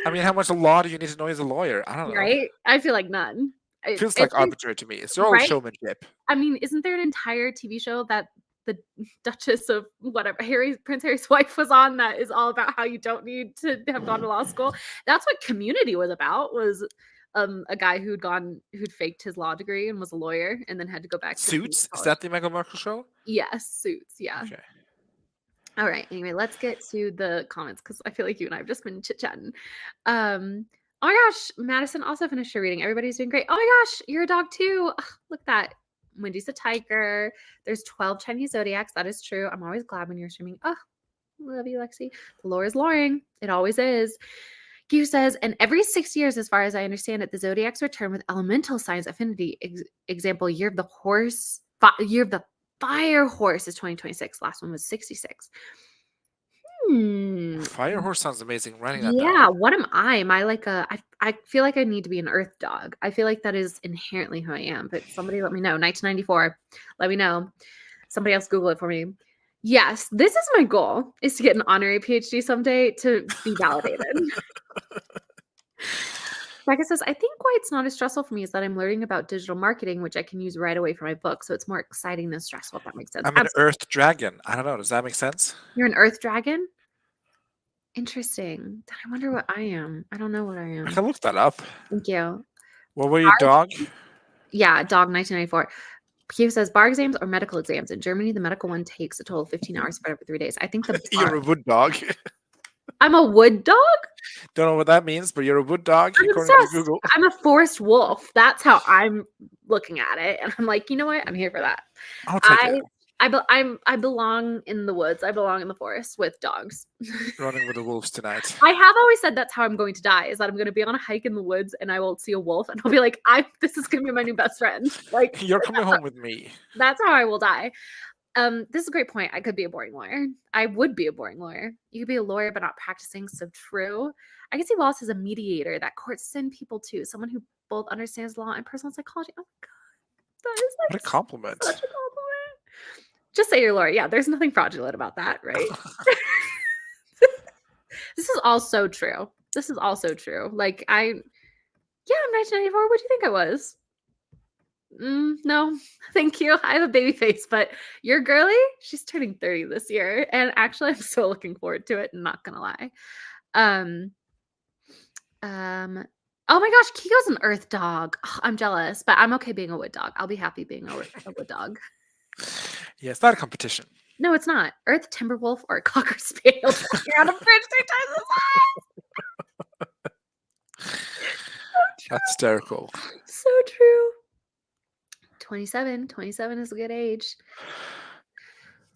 I mean, how much law do you need to know as a lawyer? I don't know. Right? I feel like none. It feels like arbitrary to me. It's all right? showmanship. I mean, isn't there an entire TV show that the Duchess of whatever Prince Harry's wife was on that is all about how you don't need to have gone to law school? That's what Community was about. Was a guy who'd faked his law degree and was a lawyer and then had to go back to Suits? Is that the Meghan Markle show? Yes, Suits. Yeah. Okay. All right. Anyway, let's get to the comments because I feel like you and I have just been chit-chatting. Oh my gosh, Madison also finished her reading. Everybody's doing great. Oh my gosh, you're a dog too. Ugh, look at that. Wendy's a tiger. There's 12 Chinese zodiacs. That is true. I'm always glad when you're streaming. Oh, love you, Lexi. The lore is loring. It always is. Q says, and every 6 years, as far as I understand it, the zodiacs return with elemental signs affinity. Example, year of the horse, year of the Fire Horse is 2026. Last one was 66. Fire horse sounds amazing. Writing that Yeah, down. what am I? Am I like I feel like I need to be an earth dog. I feel like that is inherently who I am, but somebody let me know. 1994. Let me know. Somebody else Google it for me. Yes, this is my goal, is to get an honorary PhD someday to be validated. Becca says, I think why it's not as stressful for me is that I'm learning about digital marketing, which I can use right away for my book. So it's more exciting than stressful, if that makes sense. I'm an earth dragon. I don't know. Does that make sense? You're an earth dragon? Interesting. I wonder what I am. I don't know what I I am. can look that up. Thank you. What were your dog? Yeah, dog 1994. He says bar exams or medical exams. In Germany, the medical one takes a total of 15 hours spread over 3 days. I think the bar. You're a wood dog. I'm a wood dog? Don't know what that means, but you're a wood dog I'm according to obsessed. Google. I'm a forest wolf. That's how I'm looking at it. And I'm like, you know what? I'm here for that. I'll take it. I belong in the woods. I belong in the forest with dogs. Running with the wolves tonight. I have always said that's how I'm going to die, is that I'm going to be on a hike in the woods and I will see a wolf and I'll be like, this is going to be my new best friend. Like, You're coming home with me. that's how I will die. This is a great point. I could be a boring lawyer. I would be a boring lawyer. You could be a lawyer but not practicing. So true. I can see Wallace as a mediator that courts send people to, someone who both understands law and personal psychology. Oh my god, that is What like a compliment. such a compliment. Just say you're a lawyer. Yeah, there's nothing fraudulent about that, right? This is all so true. This is also true. Like I'm 1994. What do you think I was? No, thank you. I have a baby face, but your girly, she's turning 30 this year. And actually, I'm so looking forward to it. Not gonna lie. Um, oh my gosh, Kiko's an earth dog. Ugh, I'm jealous, but I'm okay being a wood dog. I'll be happy being a wood dog. Yeah, it's not a competition. No, it's not. Earth timber wolf or a cocker spaniel walking around a bridge 3 times as high. That's hysterical. So true. 27 is a good age.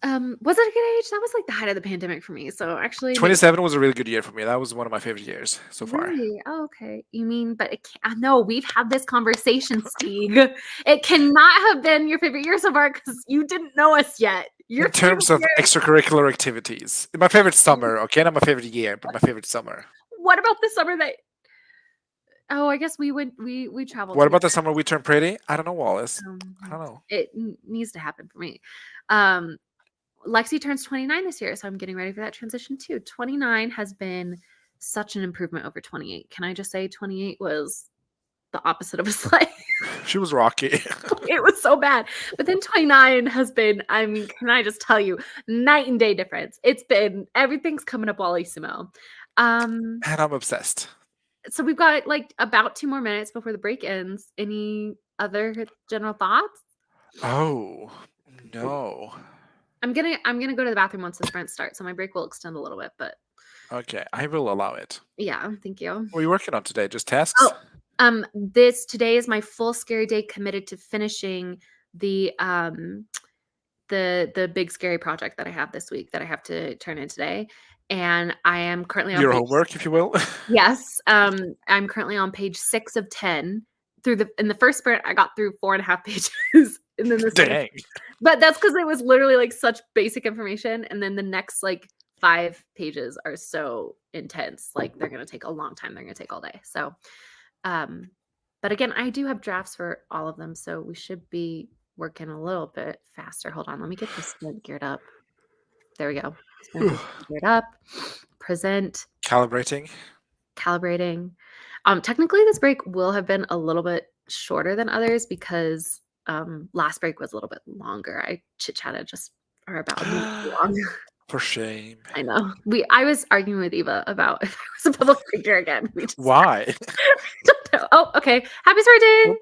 Was it a good age? That was like the height of the pandemic for me. So actually 27 was a really good year for me. That was one of my favorite years so far. Really? Oh, okay. You mean, but it can't, no, we've had this conversation, Stieg. It cannot have been your favorite year so far because you didn't know us yet. Your In terms of extracurricular activities. My favorite summer, okay? Not my favorite year, but my favorite summer. What about the summer that I guess we traveled. What about the summer we turned pretty? I don't know, Wallace. I don't know. It needs to happen for me. Lexi turns 29 this year, so I'm getting ready for that transition too. 29 has been such an improvement over 28. Can I just say 28 was the opposite of a slay? She was rocky. It was so bad. But then 29 has been, I mean, can I just tell you, night and day difference. It's been, everything's coming up Wallissimo. And I'm obsessed. So we've got like about 2 more minutes before the break ends. Any other general thoughts? Oh, no. I'm gonna go to the bathroom once the sprint starts, so my break will extend a little bit, but Okay, I will allow it. yeah, thank you. What are you working on today? Just tasks? Oh, today is my full scary day committed to finishing the big scary project that I have this week that I have to turn in today. And I am currently on Your page, homework, if you will. yes. I'm currently on page 6 of 10. In the first sprint, I got through 4.5 pages. And then Dang. but that's because it was literally like such basic information. And then the next like 5 pages are so intense. Like they're gonna take a long time. They're gonna take all day. So but again, I do have drafts for all of them, so we should be working a little bit faster. Hold on, let me get this sprint geared up. There we go. Sprint geared up. Present. Calibrating. Technically, this break will have been a little bit shorter than others because last break was a little bit longer. I chit-chatted just for about a minute too long. For shame. I know. I was arguing with Eva about if I was a public figure again. Why? Don't know. Oh, okay. Happy birthday.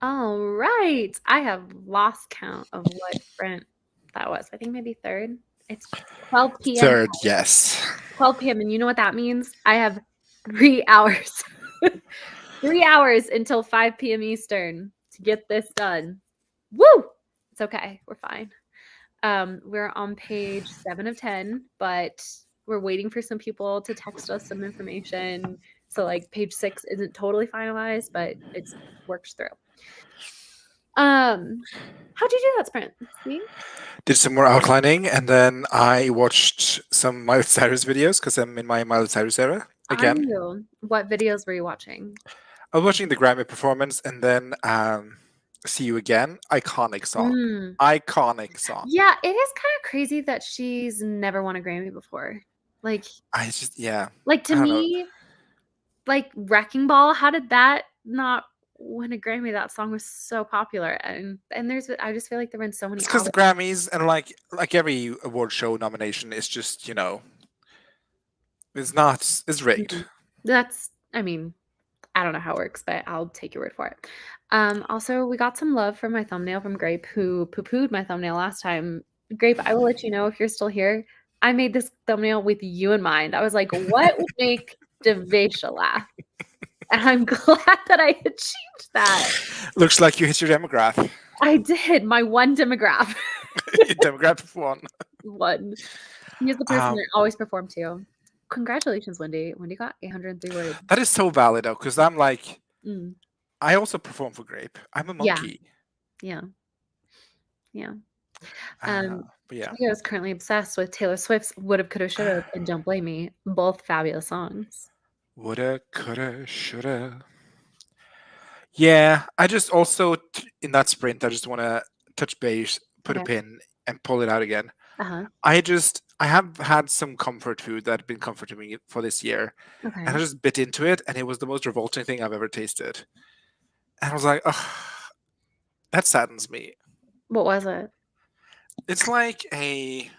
All right. I have lost count of what sprint that was. I think maybe third. It's 12 p.m. Third, yes. 12 p.m. And you know what that means? I have 3 hours. 3 hours until 5 p.m. Eastern to get this done. Woo! It's okay. We're fine. We're on page 7 of 10, but we're waiting for some people to text us some information. So like page 6 isn't totally finalized, but it's worked through. How'd you do that sprint? See? Did some more outlining, and then I watched some Miley Cyrus videos because I'm in my Miley Cyrus era Are again. you? What videos were you watching? I was watching the Grammy performance, and then "See You Again," iconic song, Mm. iconic song. Yeah, it is kind of crazy that she's never won a Grammy before. Like I just to I don't know. me, like Wrecking Ball, how did that not win a Grammy? That song was so popular, and I just feel like there have been so many It's because the albums. Grammys and like every award show nomination is just it's rigged. That's, I mean, I don't know how it works, but I'll take your word for it. Also, we got some love from my thumbnail from Grape, who poo-pooed my thumbnail last time. Grape, I will let you know if you're still here. I made this thumbnail with you in mind. I was like, what would make Devasia laugh? And I'm glad that I achieved that. Looks like you hit your demographic. I did. My one demographic. Demographic one. One. He's the person that always performed to. Congratulations, Wendy. Wendy got 803 words. That is so valid though, because I'm like, Mm. I also perform for Grape. I'm a monkey. Yeah. Yeah. But yeah. Trio is currently obsessed with Taylor Swift's "Woulda, Coulda, Shoulda" and "Don't Blame Me," both fabulous songs. Woulda, coulda, shoulda. Yeah, I just also in that sprint, I just want to touch base, put a Okay. pin, and pull it out again. Uh-huh. I have had some comfort food that had been comforting me for this year, Okay. and I just bit into it, and it was the most revolting thing I've ever tasted. And I was like, oh, that saddens me. What was it? It's like a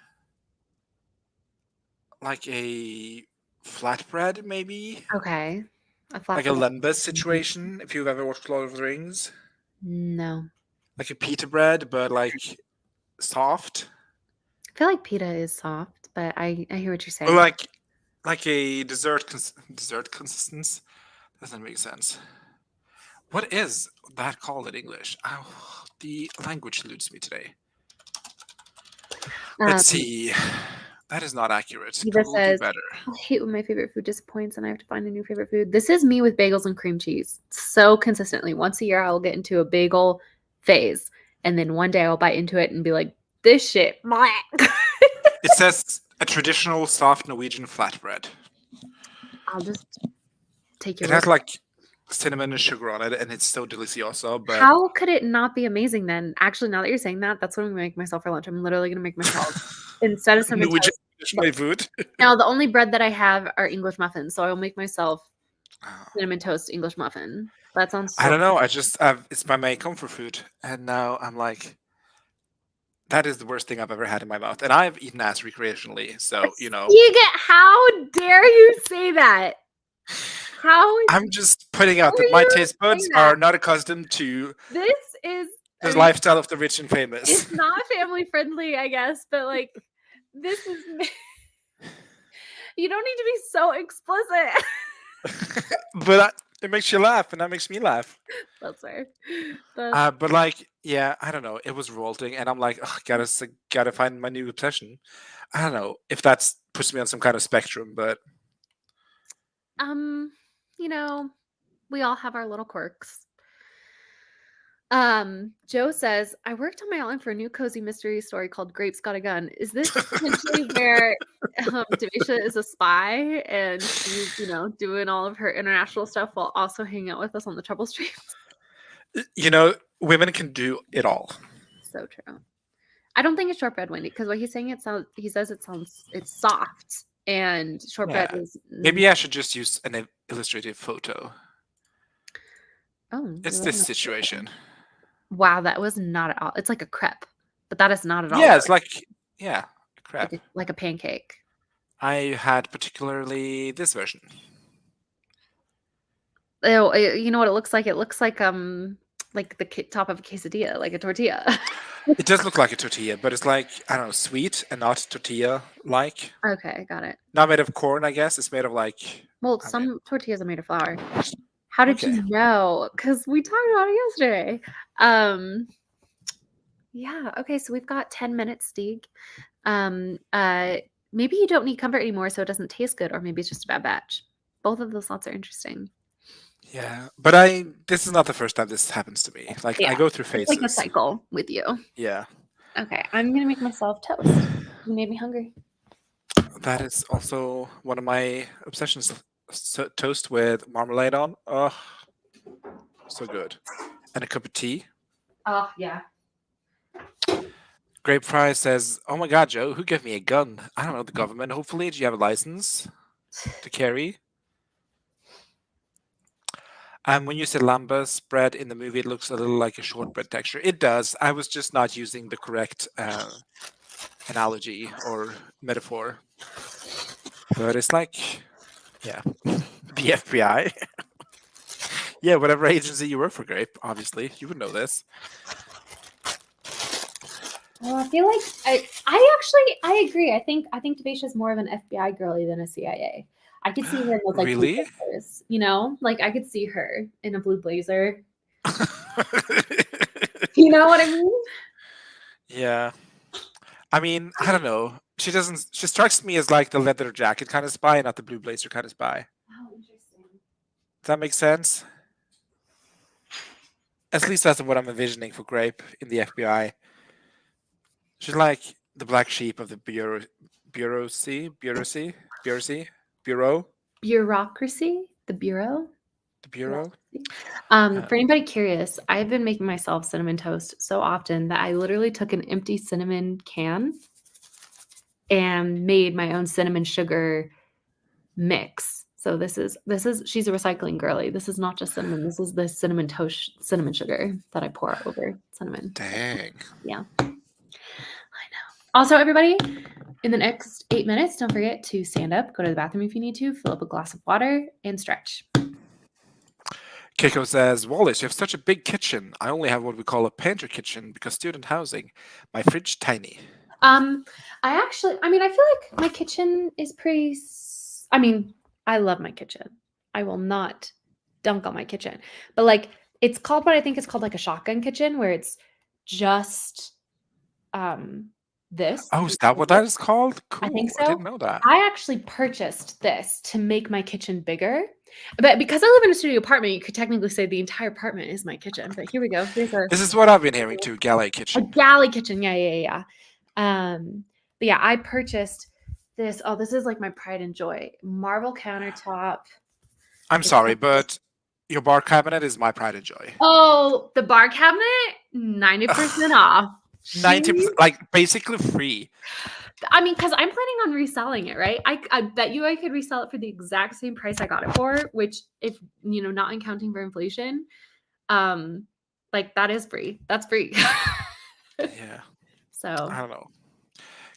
flatbread, maybe Okay. A like a flatbread. lembas situation. If you've ever watched Lord of the Rings, No. like a pita bread, but like soft, I feel like pita is soft, but I hear what you're or saying. like a dessert consistence. Doesn't make sense. What is that called in English? Oh, the language eludes me today. Let's see. That is not accurate. Eva Google, do says, better. I hate when my favorite food disappoints and I have to find a new favorite food. This is me with bagels and cream cheese. So consistently. Once a year, I will get into a bagel phase. And then one day I'll bite into it and be like, this shit. Blah. It says a traditional soft Norwegian flatbread. I'll just take your It word. has like cinnamon and sugar on it, and it's so delicioso. But How could it not be amazing then? Actually, now that you're saying that, that's what I'm gonna make myself for lunch. I'm literally gonna make myself instead of cinnamon Norwegian toast. made food. Now the only bread that I have are English muffins, so I will make myself Oh, cinnamon toast English muffin. That sounds I so. don't know. It's my main comfort food, and now I'm like, that is the worst thing I've ever had in my mouth, and I've eaten ass recreationally, so You get. How dare you say that? How I'm just putting out are that my you taste buds saying are that? not accustomed to This is. the lifestyle of the rich and famous. It's not family friendly, I guess, but like, this is. You don't need to be so explicit. But it makes you laugh, and that makes me laugh. That's fair. But like, yeah, I don't know. It was revolting, and I'm like, oh, gotta find my new obsession. I don't know if that's puts me on some kind of spectrum, but You know, we all have our little quirks. Joe says, I worked on my outline for a new cozy mystery story called Grapes Got a Gun. Is this potentially where Devisha is a spy and she's, doing all of her international stuff while also hanging out with us on the trouble streams? women can do it all. So true. I don't think it's shortbread, Wendy, because what he's saying it's soft and shortbread Yeah. is. Maybe I should just use an illustrative photo. Oh, It's this situation. Wow, that was not at all. It's like a crepe, but that is not at all. Yeah, it's like a crap. Like a pancake. I had particularly this version. Oh, you know what it looks like? It looks like the top of a quesadilla, like a tortilla. It does look like a tortilla, but it's like, I don't know, sweet and not tortilla-like. Okay, got it. Not made of corn, I guess. It's made of like, Well, I mean, some tortillas are made of flour. How did okay. you know? Because we talked about it yesterday. Um, yeah, okay, so we've got 10 minutes, Stieg. Maybe you don't need comfort anymore, so it doesn't taste good, or maybe it's just a bad batch. Both of those thoughts are interesting. Yeah, but this is not the first time this happens to me. Like, I Yeah, go through it's like a phases. cycle with you. Yeah. Okay, I'm gonna make myself toast. You made me hungry. That is also one of my obsessions. Toast with marmalade on. Oh, so good. And a cup of tea. Oh, yeah. Grape Fry says, "Oh my God, Joe, who gave me a gun? I don't know, the government. Hopefully, do you have a license to carry?" And when you say lambas bread in the movie, it looks a little like a shortbread texture. It does. I was just not using the correct analogy or metaphor. But it's like, yeah, the FBI. Yeah, whatever agency you work for, Grape. Obviously, you would know this. Well, I feel like I agree. I think Devacia's more of an FBI girly than a CIA. I could see her in those like blue Really? blazers, like I could see her in a blue blazer. You know what I mean? Yeah. I mean, I don't know. She doesn't. She strikes me as like the leather jacket kind of spy, not the blue blazer kind of spy. Oh, interesting. Does that make sense? At least that's what I'm envisioning for Grape in the FBI. She's like the black sheep of the bureaucracy. Bureaucracy, the bureau. The bureau. For anybody curious, I've been making myself cinnamon toast so often that I literally took an empty cinnamon can and made my own cinnamon sugar mix. So this is she's a recycling girly. This is not just cinnamon. This is the cinnamon toast cinnamon sugar that I pour over cinnamon. Dang. Yeah. I know. Also, everybody, in the next 8 minutes, don't forget to stand up, go to the bathroom if you need to, fill up a glass of water, and stretch. Keiko says, Wallis, you have such a big kitchen. I only have what we call a pantry kitchen because student housing. My fridge tiny. I feel like my kitchen is pretty. I love my kitchen. I will not dunk on my kitchen, but like it's called what I think it's called like a shotgun kitchen where it's just this. Oh, is that what that is called? Cool. I think so. I didn't know that. I actually purchased this to make my kitchen bigger, but because I live in a studio apartment, you could technically say the entire apartment is my kitchen. But here we go. This is what I've been hearing too. Galley kitchen. A galley kitchen. Yeah. But yeah, I purchased this. Oh, this is like my pride and joy. Marble countertop. I'm sorry, but your bar cabinet is my pride and joy. Oh, the bar cabinet, 90% off. 90%, like basically free. I mean, because I'm planning on reselling it, right? I bet you I could resell it for the exact same price I got it for, which, if not accounting for inflation, like that is free. That's free. Yeah. So I don't know.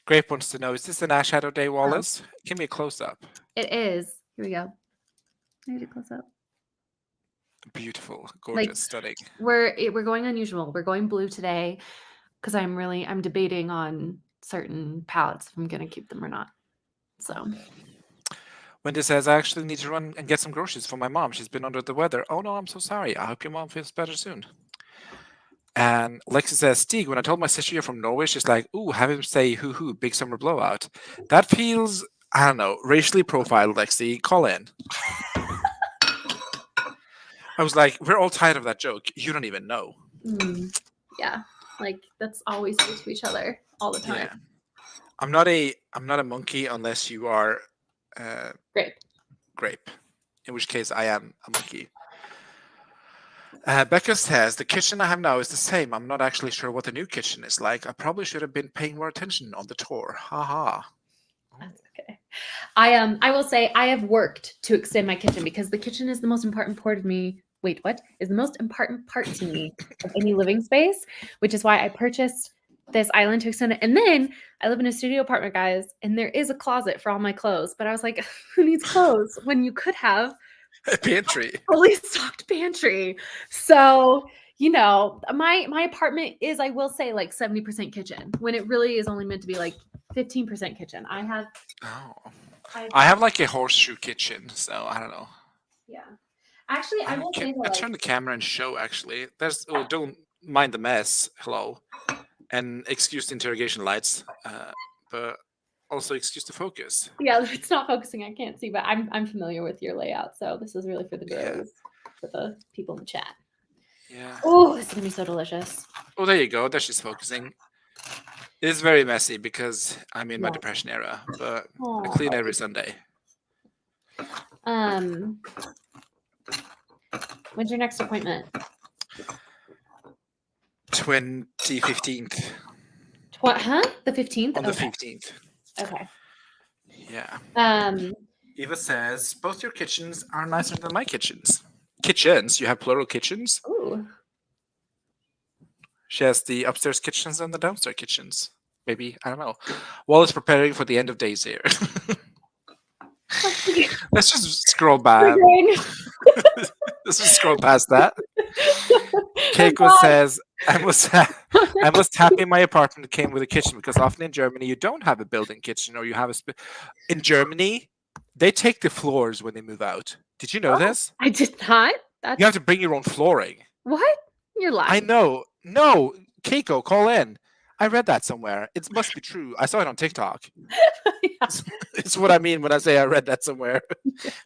Grape wants to know: is this an eyeshadow day, Wallis? Give me a close up. It is. Here we go. I need a close up. Beautiful, gorgeous, stunning. We're going unusual. We're going blue today because I'm debating on certain palettes if I'm gonna keep them or not. So Wendy says, I actually need to run and get some groceries for my mom. She's been under the weather. Oh no, I'm so sorry. I hope your mom feels better soon. And Lexi says, Stieg, when I told my sister you're from Norway, she's like, ooh, have him say hoo hoo, big summer blowout. That feels, I don't know, racially profiled, Lexi. Call in. I was like, we're all tired of that joke. You don't even know. Yeah, like that's all we say to each other all the time. Yeah. I'm not a monkey unless you are grape. In which case I am a monkey. Becca says, the kitchen I have now is the same. I'm not actually sure what the new kitchen is like. I probably should have been paying more attention on the tour. Haha. That's okay. I will say I have worked to extend my kitchen because the kitchen is the most important part of me. Wait, what? Is the most important part to me of any living space, which is why I purchased this island to extend it. And then I live in a studio apartment, guys, and there is a closet for all my clothes. But I was like, who needs clothes when you could have A pantry. fully stocked pantry? So, my apartment is, I will say, like 70% kitchen when it really is only meant to be like 15% kitchen. Oh. I I have like a horseshoe kitchen, so I don't know. yeah. Actually, I will say that I like turn the camera and show actually. There's oh, don't mind the mess. Hello. And excuse the interrogation lights. But also excuse the focus. yeah, it's not focusing. I can't see, but I'm familiar with your layout. So this is really for the Yeah. girls, for the people in the chat. Yeah. Oh, this is gonna be so delicious. Oh, there you go. There she's focusing. It is very messy because I'm in my Yeah. depression era, but I Oh. clean every Sunday. When's your next appointment? 2015th. What? Huh? The 15th? On the Okay. 15th. Okay. Yeah. Eva says both your kitchens are nicer than my kitchens. Kitchens? You have plural kitchens? Ooh. She has the upstairs kitchens and the downstairs kitchens. Maybe, I don't know. Wallis preparing for the end of days here. Let's just scroll back. Let's just scroll past that. Keiko says, I was happy my apartment came with a kitchen because often in Germany you don't have a built-in kitchen or you have in Germany they take the floors when they move out. Did you know this? I did not. You have to bring your own flooring. What? You're lying. I know. No, Keiko, call in. I read that somewhere. It must be true. I saw it on TikTok. Yeah. It's what I mean when I say I read that somewhere.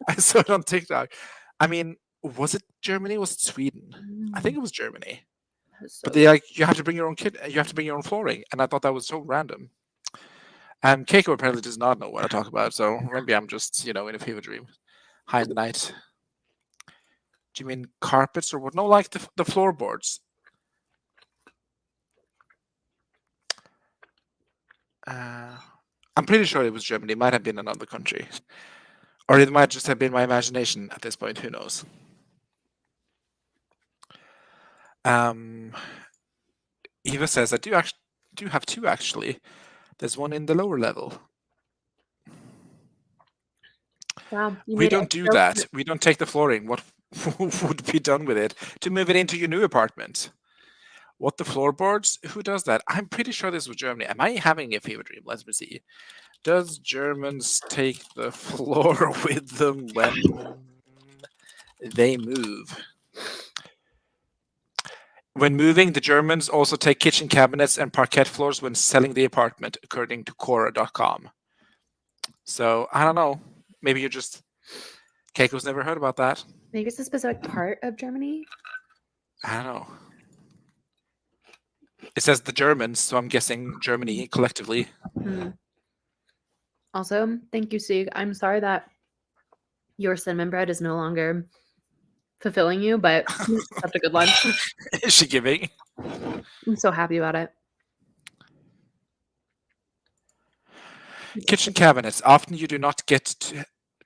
I saw it on TikTok. I mean, was it Germany? Was it Sweden? I think it was Germany. But they like you have to bring your own kit. You have to bring your own flooring, and I thought that was so random. And Keiko apparently does not know what I talk about, so maybe I'm just in a fever dream, high in the night. Do you mean carpets or what? No, like the floorboards. I'm pretty sure it was Germany. It might have been another country, or it might just have been my imagination at this point. Who knows? Eva says I do have two actually. There's one in the lower level. Wow, We don't do that. We don't take the flooring. What would be done with it to move it into your new apartment? What, the floorboards? Who does that? I'm pretty sure this was Germany. Am I having a fever dream? Let me see. Does Germans take the floor with them when they move? When moving, the Germans also take kitchen cabinets and parquet floors when selling the apartment, according to Quora.com. So, I don't know. Maybe you're just... Keiko's never heard about that. Maybe it's a specific part of Germany. I don't know. It says the Germans, so I'm guessing Germany collectively. Also, thank you, Sieg. I'm sorry that your cinnamon bread is no longer fulfilling you, but such a good lunch. Is she giving? I'm so happy about it. Kitchen cabinets. Often you do not get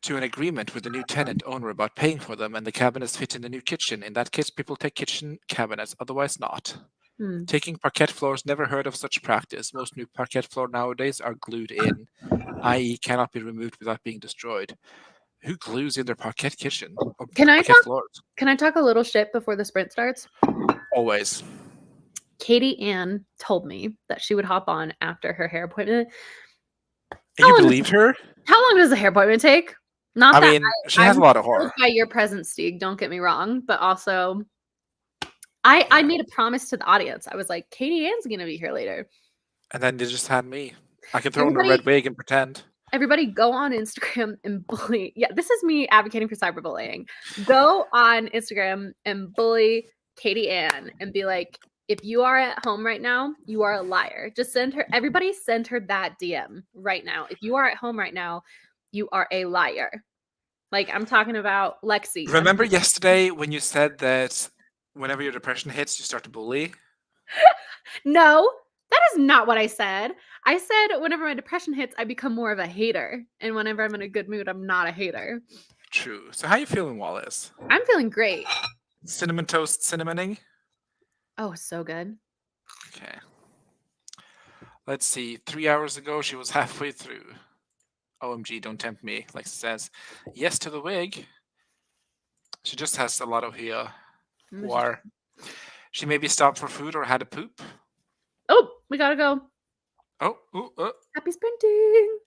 to an agreement with the new tenant owner about paying for them, and the cabinets fit in the new kitchen. In that case, people take kitchen cabinets, otherwise not. Taking parquet floors, never heard of such practice. Most new parquet floor nowadays are glued in, i.e. cannot be removed without being destroyed. Who glues in their parquet kitchen? Can I floors? Can I talk a little shit before the sprint starts? Always. Katie Ann told me that she would hop on after her hair appointment. And you believed her? How long does a hair appointment take? Not I mean, she has a lot of horror. By your presence, Stieg, don't get me wrong, but also I made a promise to the audience. I was like, Katie Ann's gonna be here later. And then they just had me. I can throw in a red wig and pretend. Everybody go on Instagram and bully. Yeah, this is me advocating for cyberbullying. Go on Instagram and bully Katie Ann and be like, if you are at home right now, you are a liar. Just everybody send her that DM right now. If you are at home right now, you are a liar. Like, I'm talking about Lexi. Remember yesterday when you said that whenever your depression hits, you start to bully? No, that is not what I said. I said whenever my depression hits, I become more of a hater. And whenever I'm in a good mood, I'm not a hater. True. So how you feeling, Wallis? I'm feeling great. Cinnamon toast cinnamoning? Oh, so good. Okay. Let's see. 3 hours ago, she was halfway through. OMG, don't tempt me. Like says, yes to the wig. She just has a lot of here. War. She maybe stopped for food or had a poop. Oh, we gotta go. Oh, ooh, Happy sprinting.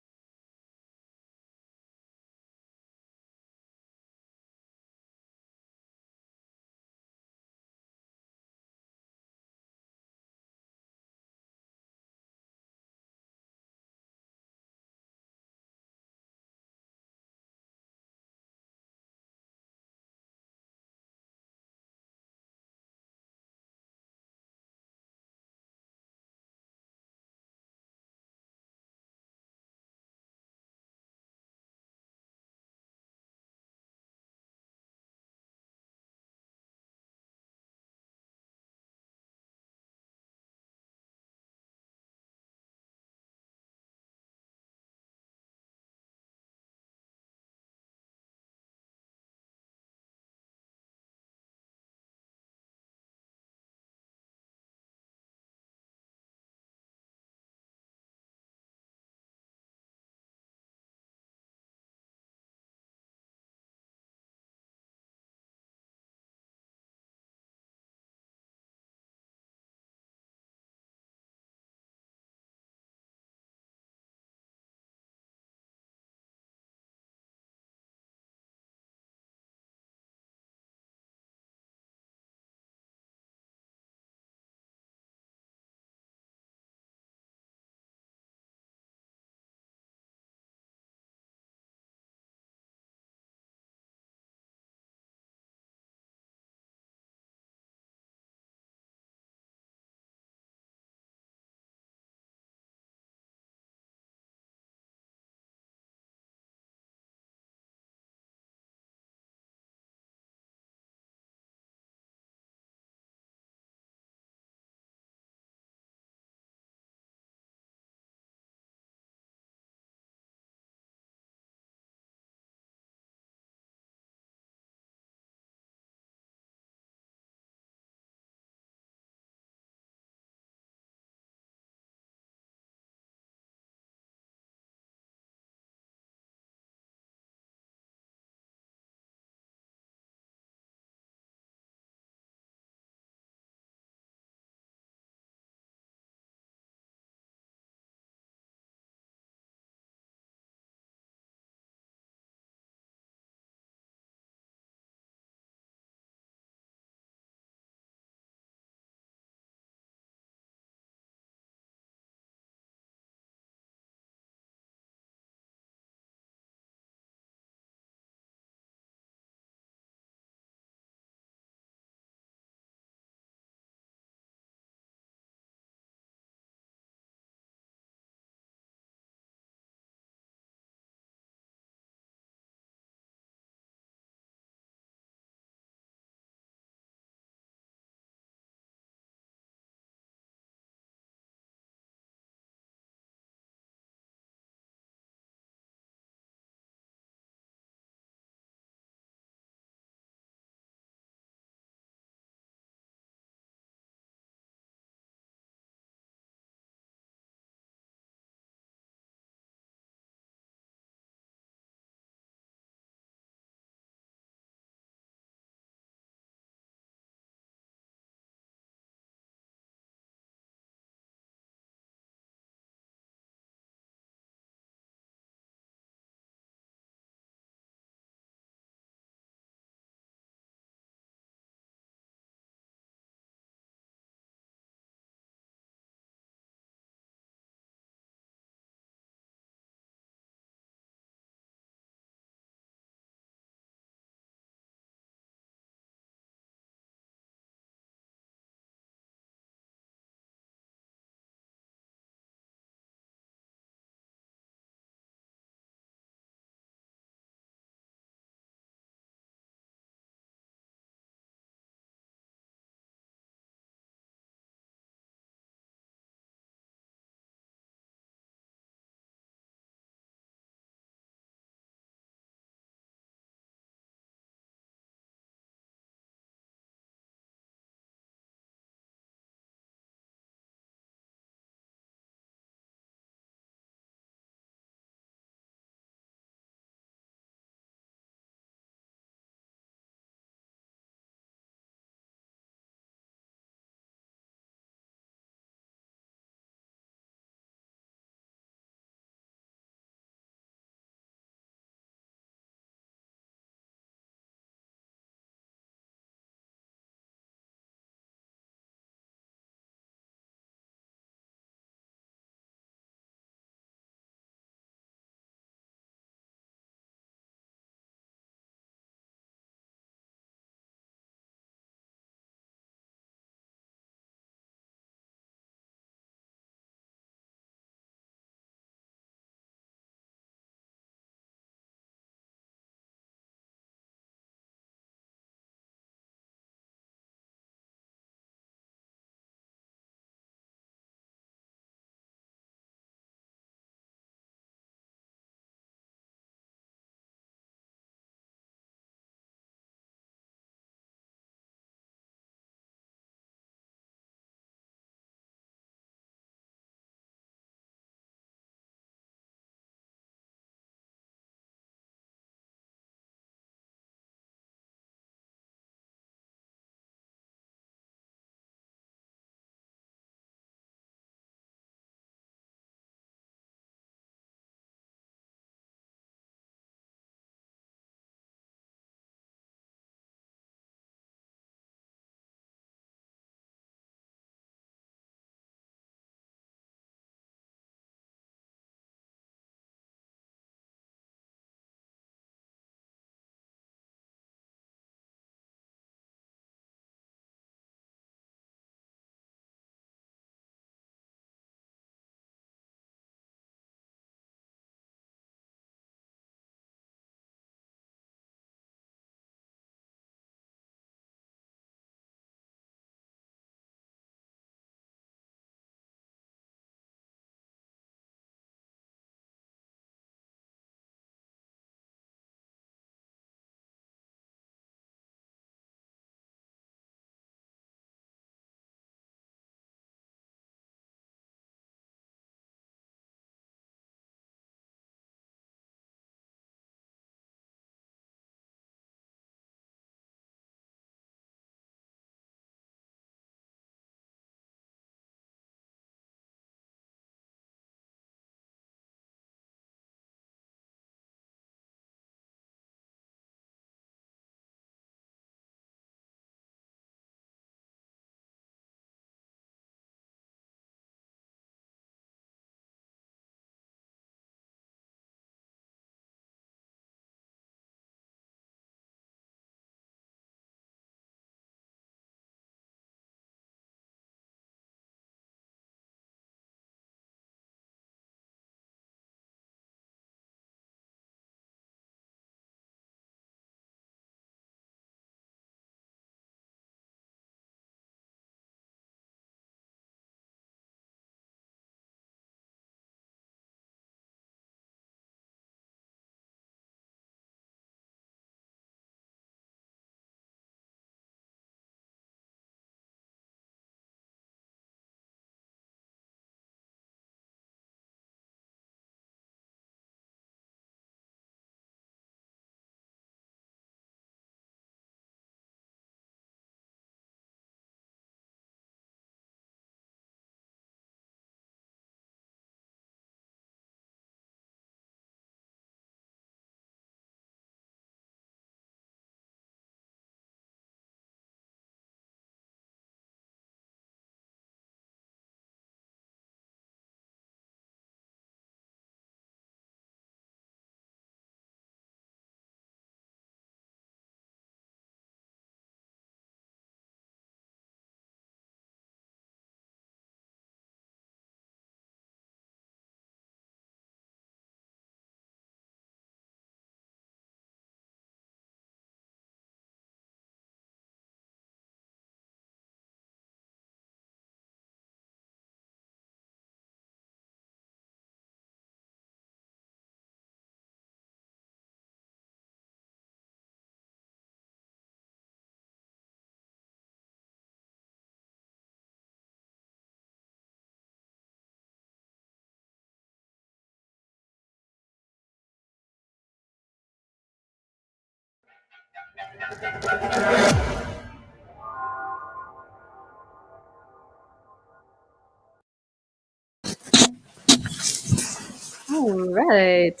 All right.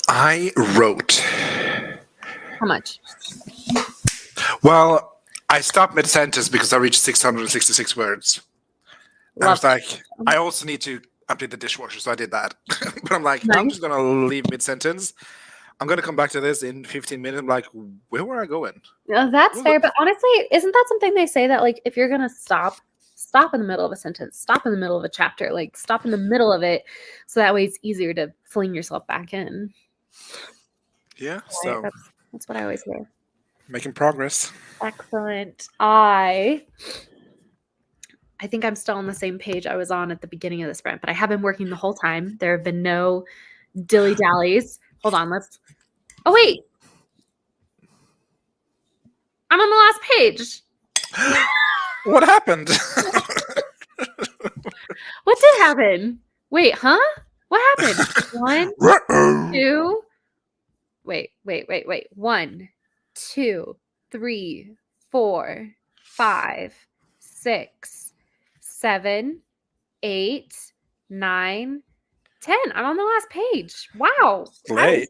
I wrote. How much? Well, I stopped mid sentence because I reached 666 words. And I Love was like, I also need to update the dishwasher, so I did that. But I'm like, I'm Nice. just gonna leave mid sentence. I'm gonna come back to this in 15 minutes. I'm like, where were I going? That's fair, but honestly, isn't that something they say that like if you're gonna stop in the middle of a sentence, stop in the middle of a chapter, like stop in the middle of it, so that way it's easier to fling yourself back in. Yeah, Right? so That's what I always hear. making progress. Excellent. I think I'm still on the same page I was on at the beginning of the sprint, but I have been working the whole time. There have been no dilly dallies. Hold on, let's. Oh wait, I'm on the last page. What happened? What did happen? Wait, huh? What happened? 1, 2. Wait. 1, 2, 3, 4, 5, 6, 7, 8, 9, 10. I'm on the last page. Wow. Late.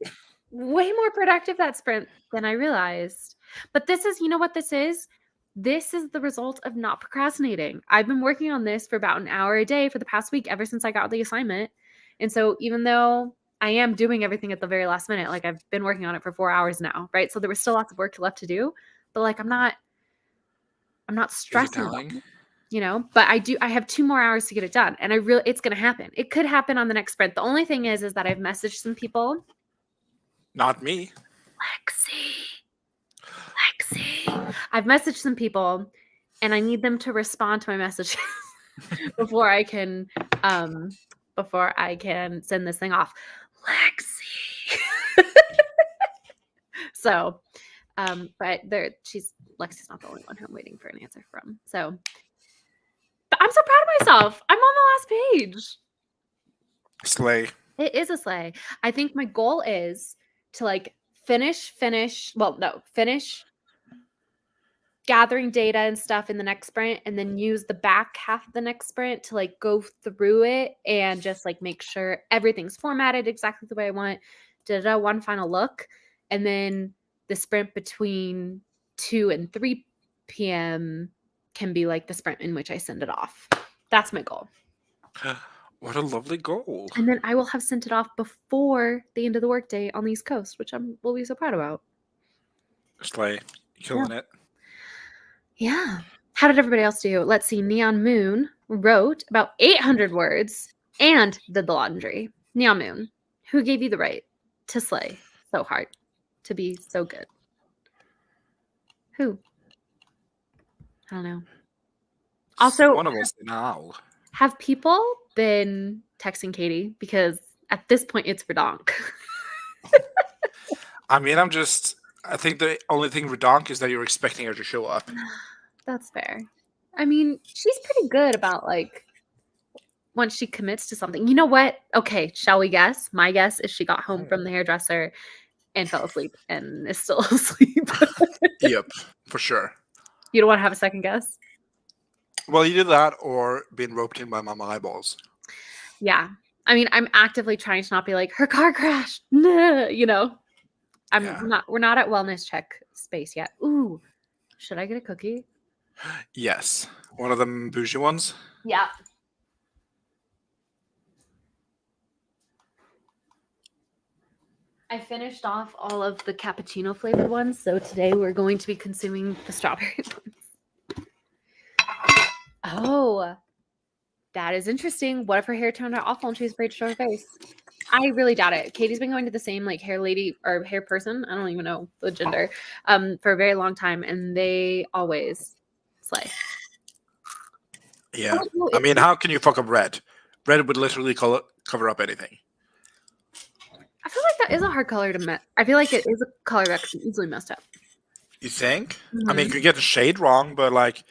Way more productive that sprint than I realized. But this is, you know what this is? This is the result of not procrastinating. I've been working on this for about an hour a day for the past week, ever since I got the assignment. And so even though I am doing everything at the very last minute, like I've been working on it for 4 hours now, right? So there was still lots of work left to do, but like I'm not stressing about it, you know, but I have 2 more hours to get it done. And it's going to happen. It could happen on the next sprint. The only thing is that I've messaged some people. Not me. Lexi. I've messaged some people and I need them to respond to my messages before I can send this thing off. Lexi. So, but Lexi's not the only one who I'm waiting for an answer from. So, but I'm so proud of myself. I'm on the last page. Slay. It is a slay. I think my goal is to like finish gathering data and stuff in the next sprint, and then use the back half of the next sprint to like go through it and just like make sure everything's formatted exactly the way I want. One final look, and then the sprint between 2 and 3 p.m. can be like the sprint in which I send it off. That's my goal. What a lovely goal. And then I will have sent it off before the end of the workday on the East Coast, which will be so proud about. Slay. Killing it. Yeah. How did everybody else do? Let's see. Neon Moon wrote about 800 words and did the laundry. Neon Moon, who gave you the right to slay so hard, to be so good? Who? I don't know. Also, one of us now. Have people been texting Katie? Because at this point, it's redonk. I mean, I think the only thing redonk is that you're expecting her to show up. That's fair. I mean, she's pretty good about like once she commits to something. You know what? Okay, shall we guess? My guess is she got home from the hairdresser and fell asleep and is still asleep. Yep, for sure. You don't want to have a second guess? Well, either that or being roped in by mama eyeballs. Yeah. I mean, I'm actively trying to not be like, her car crashed. Nah, you know. We're not at wellness check space yet. Ooh. Should I get a cookie? Yes. One of them bougie ones? Yeah. I finished off all of the cappuccino flavored ones, so today we're going to be consuming the strawberry ones. Oh, that is interesting. What if her hair turned out awful and she was afraid to show her face? I really doubt it. Katie's been going to the same like hair lady or hair person, I don't even know the gender, for a very long time, and they always slay. Yeah. I mean, how can you fuck up red? Red would literally cover up anything. I feel like that is a hard color to mess. I feel like it is a color that can be easily messed up. You think? Mm-hmm. I mean, you can get the shade wrong, but like,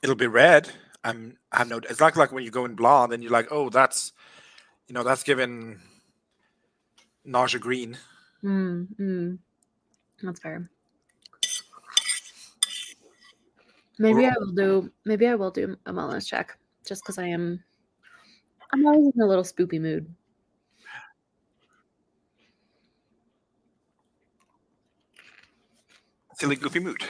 it'll be red. It's like when you go in blonde and you're like, oh, that's given nausea green. That's fair. Maybe I will do a wellness check just because I'm always in a little spoopy mood. Silly goofy mood.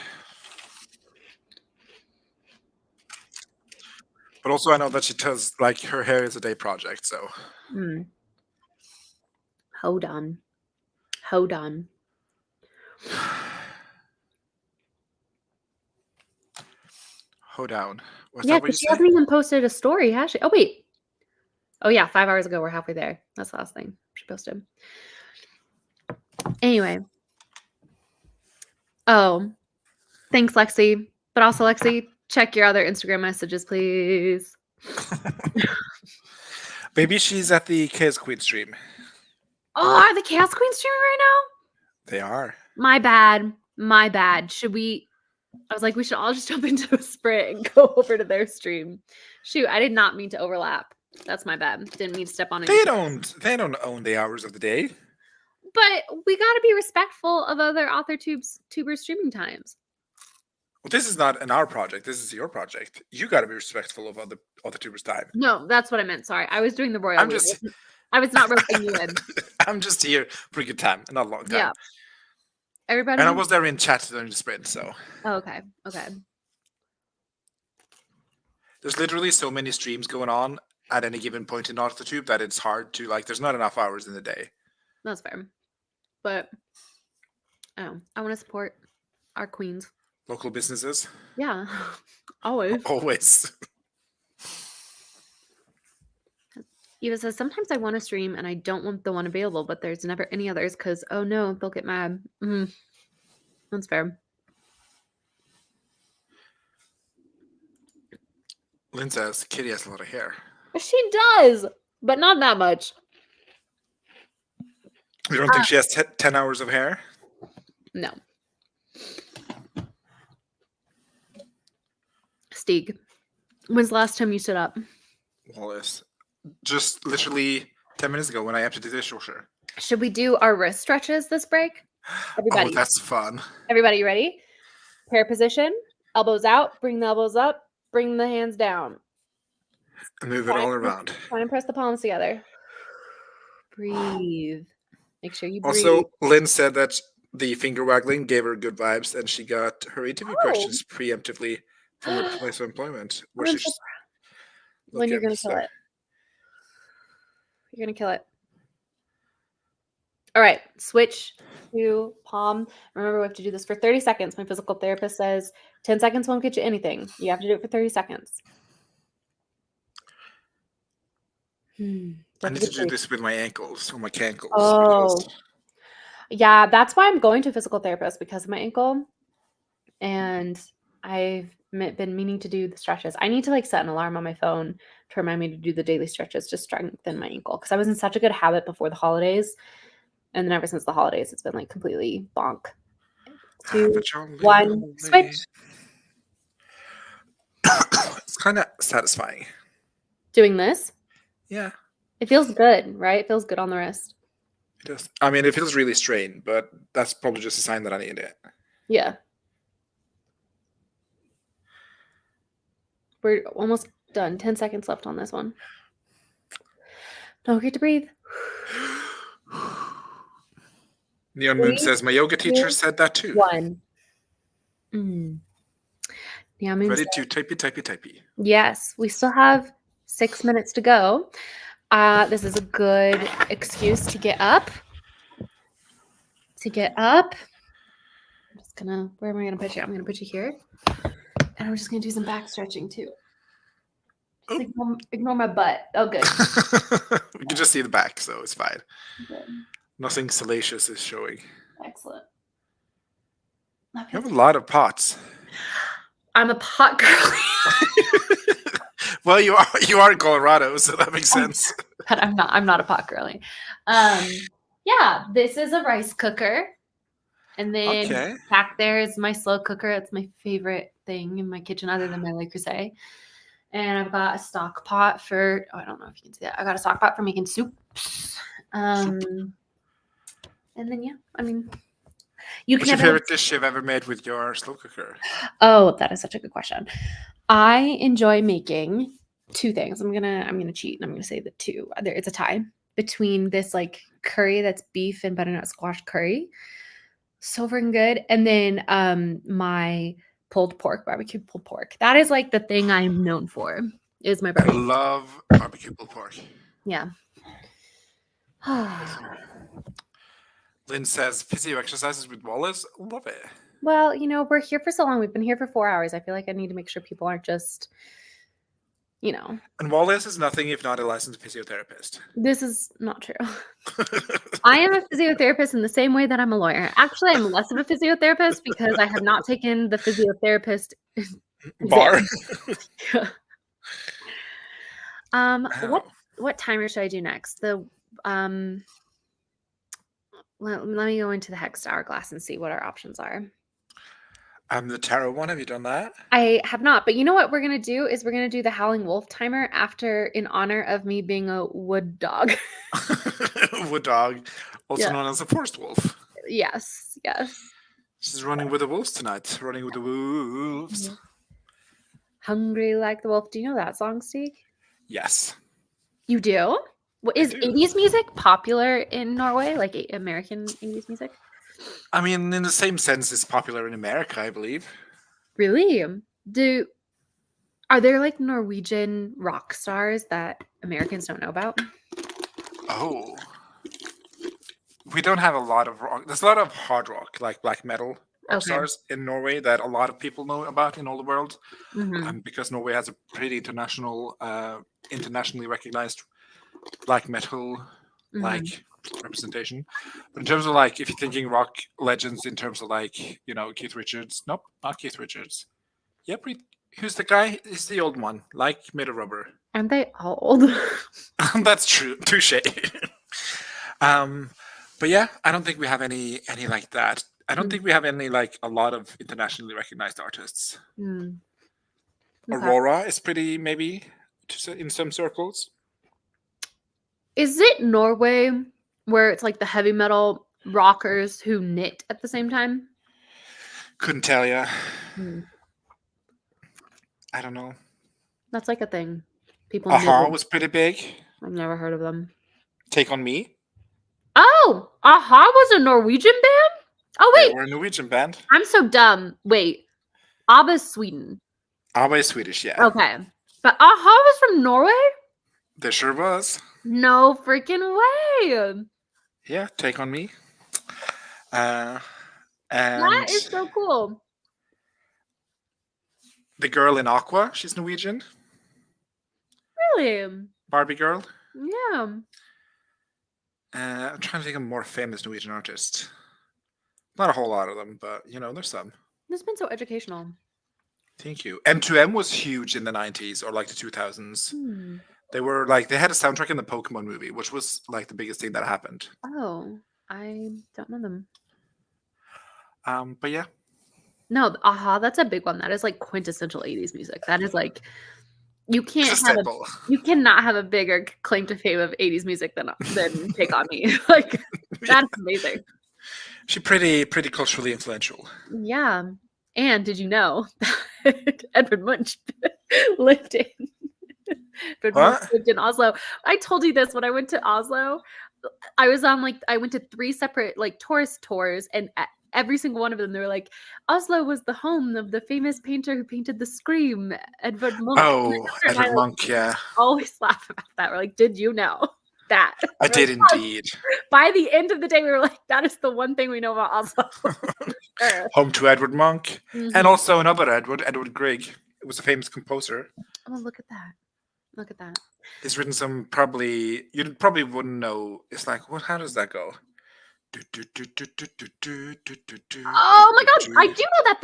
But also I know that she does like her hair is a day project, so Mm. Hold on. Hold on. hold down. Was Yeah, that what you because she say? hasn't even posted a story, has she? Oh, wait. Oh, yeah, 5 hours ago. We're halfway there. That's the last thing she posted. Anyway. Oh, thanks, Lexi. But also, Lexi, check your other Instagram messages, please. Maybe she's at the Chaos Queen stream. Oh, are the Chaos Queens streaming right now? They are. My bad. My bad. I was like, we should all just jump into a sprint and go over to their stream. Shoot, I did not mean to overlap. That's my bad. Didn't mean to step on it. They don't own the hours of the day. But we got to be respectful of other author tuber streaming times. Well, this is not an our project. This is your project. You got to be respectful of other tubers' time. No, that's what I meant. Sorry, I was doing the royal. I'm just. I was not roping you in. I'm just here for a good time, not a long time. Yeah. Everybody. And I was there in chat during the sprint, so. Oh, okay. Okay. There's literally so many streams going on at any given point in AuthorTube that it's hard to like. There's not enough hours in the day. That's fair. But I want to support our queens. Local businesses. Yeah, always. Always. Eva says, sometimes I want to stream and I don't want the one available, but there's never any others because, oh no, they'll get mad. That's fair. Lynn says Kitty has a lot of hair. She does, but not that much. You don't think she has 10 hours of hair? No. Stieg, when's the last time you stood up? Wallis. Just literally 10 minutes ago when I emptied the dishwasher. Should we do our wrist stretches this break? Everybody. Oh, that's fun. Everybody, you ready? Prayer position, elbows out, bring the elbows up, bring the hands down. And move it all around. Try and press the palms together. Breathe. Make sure you breathe. Also, Lynn said that the finger waggling gave her good vibes and she got her interview questions preemptively from her place of employment. Where she's when you're going to kill it. You're going to kill it. All right. Switch to palm. Remember, we have to do this for 30 seconds. My physical therapist says 10 seconds won't get you anything. You have to do it for 30 seconds. I need to do this with my ankles or my cankles. Oh. Yeah, that's why I'm going to a physical therapist, because of my ankle. And I've been meaning to do the stretches. I need to like set an alarm on my phone to remind me to do the daily stretches to strengthen my ankle, because I was in such a good habit before the holidays. And then ever since the holidays, it's been like completely bonk. 2, 1, switch. It's kind of satisfying. Doing this? Yeah. It feels good, right? It feels good on the wrist. It does. I mean, it feels really strained, but that's probably just a sign that I need it. Yeah. We're almost done. 10 seconds left on this one. Don't forget to breathe. Neon Moon says, my yoga teacher said that too. 1. Neon Moon ready to typey. Yes, we still have 6 minutes to go. This is a good excuse to get up. I'm just gonna, where am I gonna put you? I'm gonna put you here. And I'm just gonna do some back stretching too. Just ignore my butt. Oh, good. We can just see the back, so it's fine. Good. Nothing salacious is showing. Excellent. You have a lot of pots. I'm a pot girly. Well, you are in Colorado, so that makes sense. But I'm not a pot girly. Yeah, this is a rice cooker. And then back there is my slow cooker. It's my favorite thing in my kitchen other than my Le Creuset. And I've got a stock pot for, I don't know if you can see that. I got a stock pot for making soups. And then, yeah, I mean, You can What's your never have. favorite dish you've ever made with your slow cooker? Oh, that is such a good question. I enjoy making two things. I'm gonna cheat and I'm gonna say the two. It's a tie between this like curry that's beef and butternut squash curry. So freaking good. And then my pulled pork, barbecue pulled pork. That is like the thing I'm known for is my I barbecue. love barbecue pulled pork. Yeah. Lynn says physio exercises with Wallace. Love it. Well, we're here for so long. We've been here for 4 hours. I feel like I need to make sure people aren't just, you know, And Wallace is nothing if not a licensed physiotherapist. this is not true. I am a physiotherapist in the same way that I'm a lawyer. Actually, I'm less of a physiotherapist because I have not taken the physiotherapist Bar. exam. Oh. What timer should I do next? Let me go into the Hex Hourglass and see what our options are. The tarot one. Have you done that? I have not, but you know what we're gonna do is we're gonna do the Howling Wolf timer after in honor of me being a wood dog. Wood dog, also Yeah. known as a forest wolf. Yes. She's running with the wolves tonight. Running with the wolves. Mhm. Hungry like the wolf. Do you know that song, Steve? Yes, You do? What, I is do. 80s music popular in Norway, like American 80s music? I mean, in the same sense, it's popular in America, I believe. Really? Are there like Norwegian rock stars that Americans don't know about? Oh, we don't have a lot of rock. There's a lot of hard rock, like black metal rock Okay. stars in Norway that a lot of people know about in all the world. Mhm. Because Norway has a pretty internationally recognized black metal Mhm. like representation. But in terms of like, if you're thinking rock legends, in terms of like, Keith Richards. Nope, not Keith Richards. Yep, who's the guy? He's the old one, like made of rubber. Aren't they all old? That's true. Touche. um, but yeah, I don't think we have any like that. I don't Mm, think we have any like a lot of internationally recognized artists. mm. Okay. Aurora is pretty maybe in some circles. Is it Norway where it's like the heavy metal rockers who knit at the same time? Couldn't tell you. Mm. I don't know. That's like a thing. People Aha knitted. was pretty big. I've never heard of them. Take on Me. Oh, Aha was a Norwegian band? Oh, They wait. were a Norwegian band. I'm so dumb. Wait. ABBA's Sweden. ABBA is Swedish, yeah. Okay. But Aha was from Norway? There sure was. No freaking way. Yeah, Take on Me. Uh, That and is so cool. the girl in Aqua, she's Norwegian. Really? Barbie girl. Yeah. I'm trying to think of a more famous Norwegian artist. Not a whole lot of them, but there's some. This has been so educational. Thank you. M2M was huge in the 90s or like the 2000s. Hmm. They had a soundtrack in the Pokemon movie, which was like the biggest thing that happened. Oh, I don't know them. But yeah, No, Aha, that's a big one. That is like quintessential 80s music. That is like you it's can't a have a staple. you cannot have a bigger claim to fame of 80s music than Take On Me. Like that's amazing. She's pretty culturally influential. Yeah. And did you know that Edvard Munch lived in Edvard Munch What? lived in Oslo? I told you this when I went to Oslo. I went to 3 separate like tourist tours, and at every single one of them they were like, Oslo was the home of the famous painter who painted the Scream, Edvard Munch. Oh, And I Edward Monk. Yeah, always laugh about that. We're like, did you know that? I We're like, did indeed. by the end of the day, we were like, that is the one thing we know about Oslo. Sure. Home to Edward Monk, Mhm. and also another Edward Grieg. It was a famous composer. Oh, look at that. Look at that. He's written some probably you probably wouldn't know. It's like what? How does that go? Oh my god, I do know that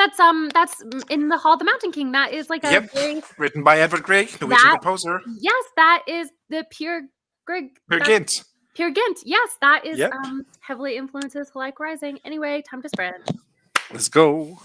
that's in the Hall of the Mountain King. That is like a Yep, very written by Edward Grieg, Norwegian composer. yes, that is the pure Greg. Peer Gynt. Pure Gint. Yes, that is Yep. Heavily influences Like Rising. Anyway, time to spread. Let's go.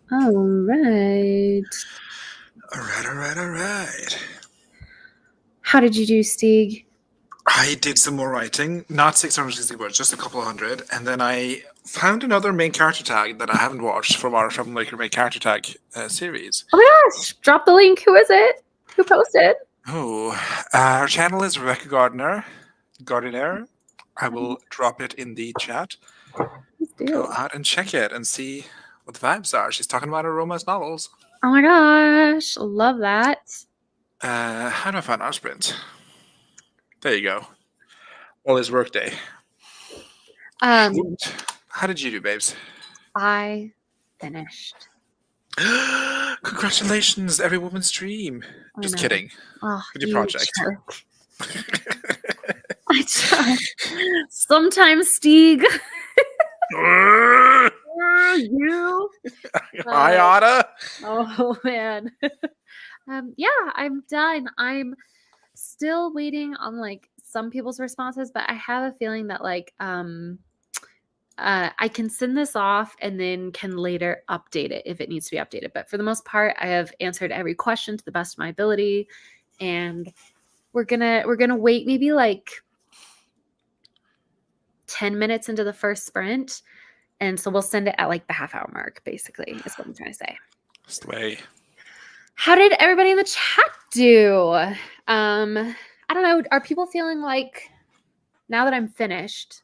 All right. All right. How did you do, Stieg? I did some more writing, not 660 words, just a couple of hundred, and then I found another main character tag that I haven't watched from our Troublemaker main character tag series. Oh my gosh! Drop the link. Who is it? Who posted? Oh, our channel is Rebecca Gardiner. I will drop it in the chat. Please Go do. out and check it and see what the vibes are. She's talking about her romance novels. Oh my gosh! Love that. How do I find our sprint? There you go. Wallis Work Day. How did you do, babes? I finished. Congratulations, every woman's dream. Just know. kidding. Oh, Good your project. I try. Sometimes, Stieg. You. Hi, Otta. Oh man. Yeah, I'm done. I'm still waiting on like some people's responses, but I have a feeling that like I can send this off and then can later update it if it needs to be updated. But for the most part, I have answered every question to the best of my ability, and we're gonna wait maybe like 10 minutes into the first sprint, and so we'll send it at like the half-hour mark. Basically, is what I'm trying to say. That's the way. How did everybody in the chat do? I don't know. Are people feeling like now that I'm finished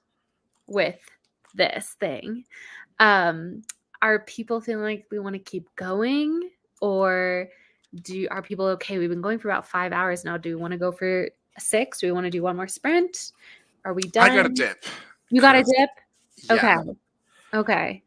with this thing, are people feeling like we want to keep going, or are people okay? We've been going for about 5 hours now. Do we want to go for 6? Do we want to do one more sprint? Are we done? I got a dip. You got a dip? Yeah. Okay.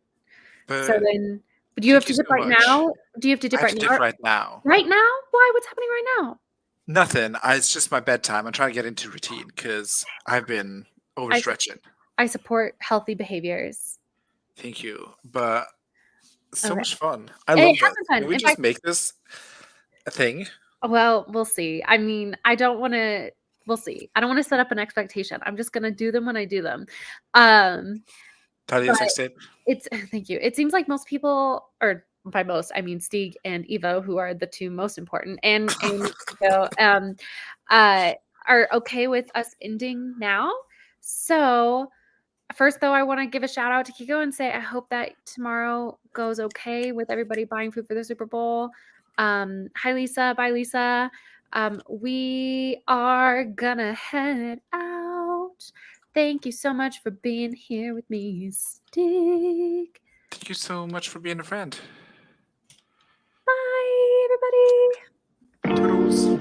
But So then, but do you have to dip right now? Do you have to dip I have right to now? dip right now. Right now? Why? What's happening right now? Nothing. It's just my bedtime. I'm trying to get into routine because I've been overstretching. I support healthy behaviors. Thank you. But so Okay. much fun. I love It has this. been fun. Can we In just fact, make this a thing? well, we'll see. I mean, I don't want to. We'll see. I don't want to set up an expectation. I'm just gonna do them when I do them. Talia But it's thank you. It seems like most people, or by most, I mean Stieg and Evo, who are the two most important, and Evo, are okay with us ending now. So first, though, I want to give a shout out to Kiko and say I hope that tomorrow goes okay with everybody buying food for the Super Bowl. Hi, Lisa. Bye, Lisa. We are gonna head out. Thank you so much for being here with me, Stick. Thank you so much for being a friend. Bye, everybody. Toodles.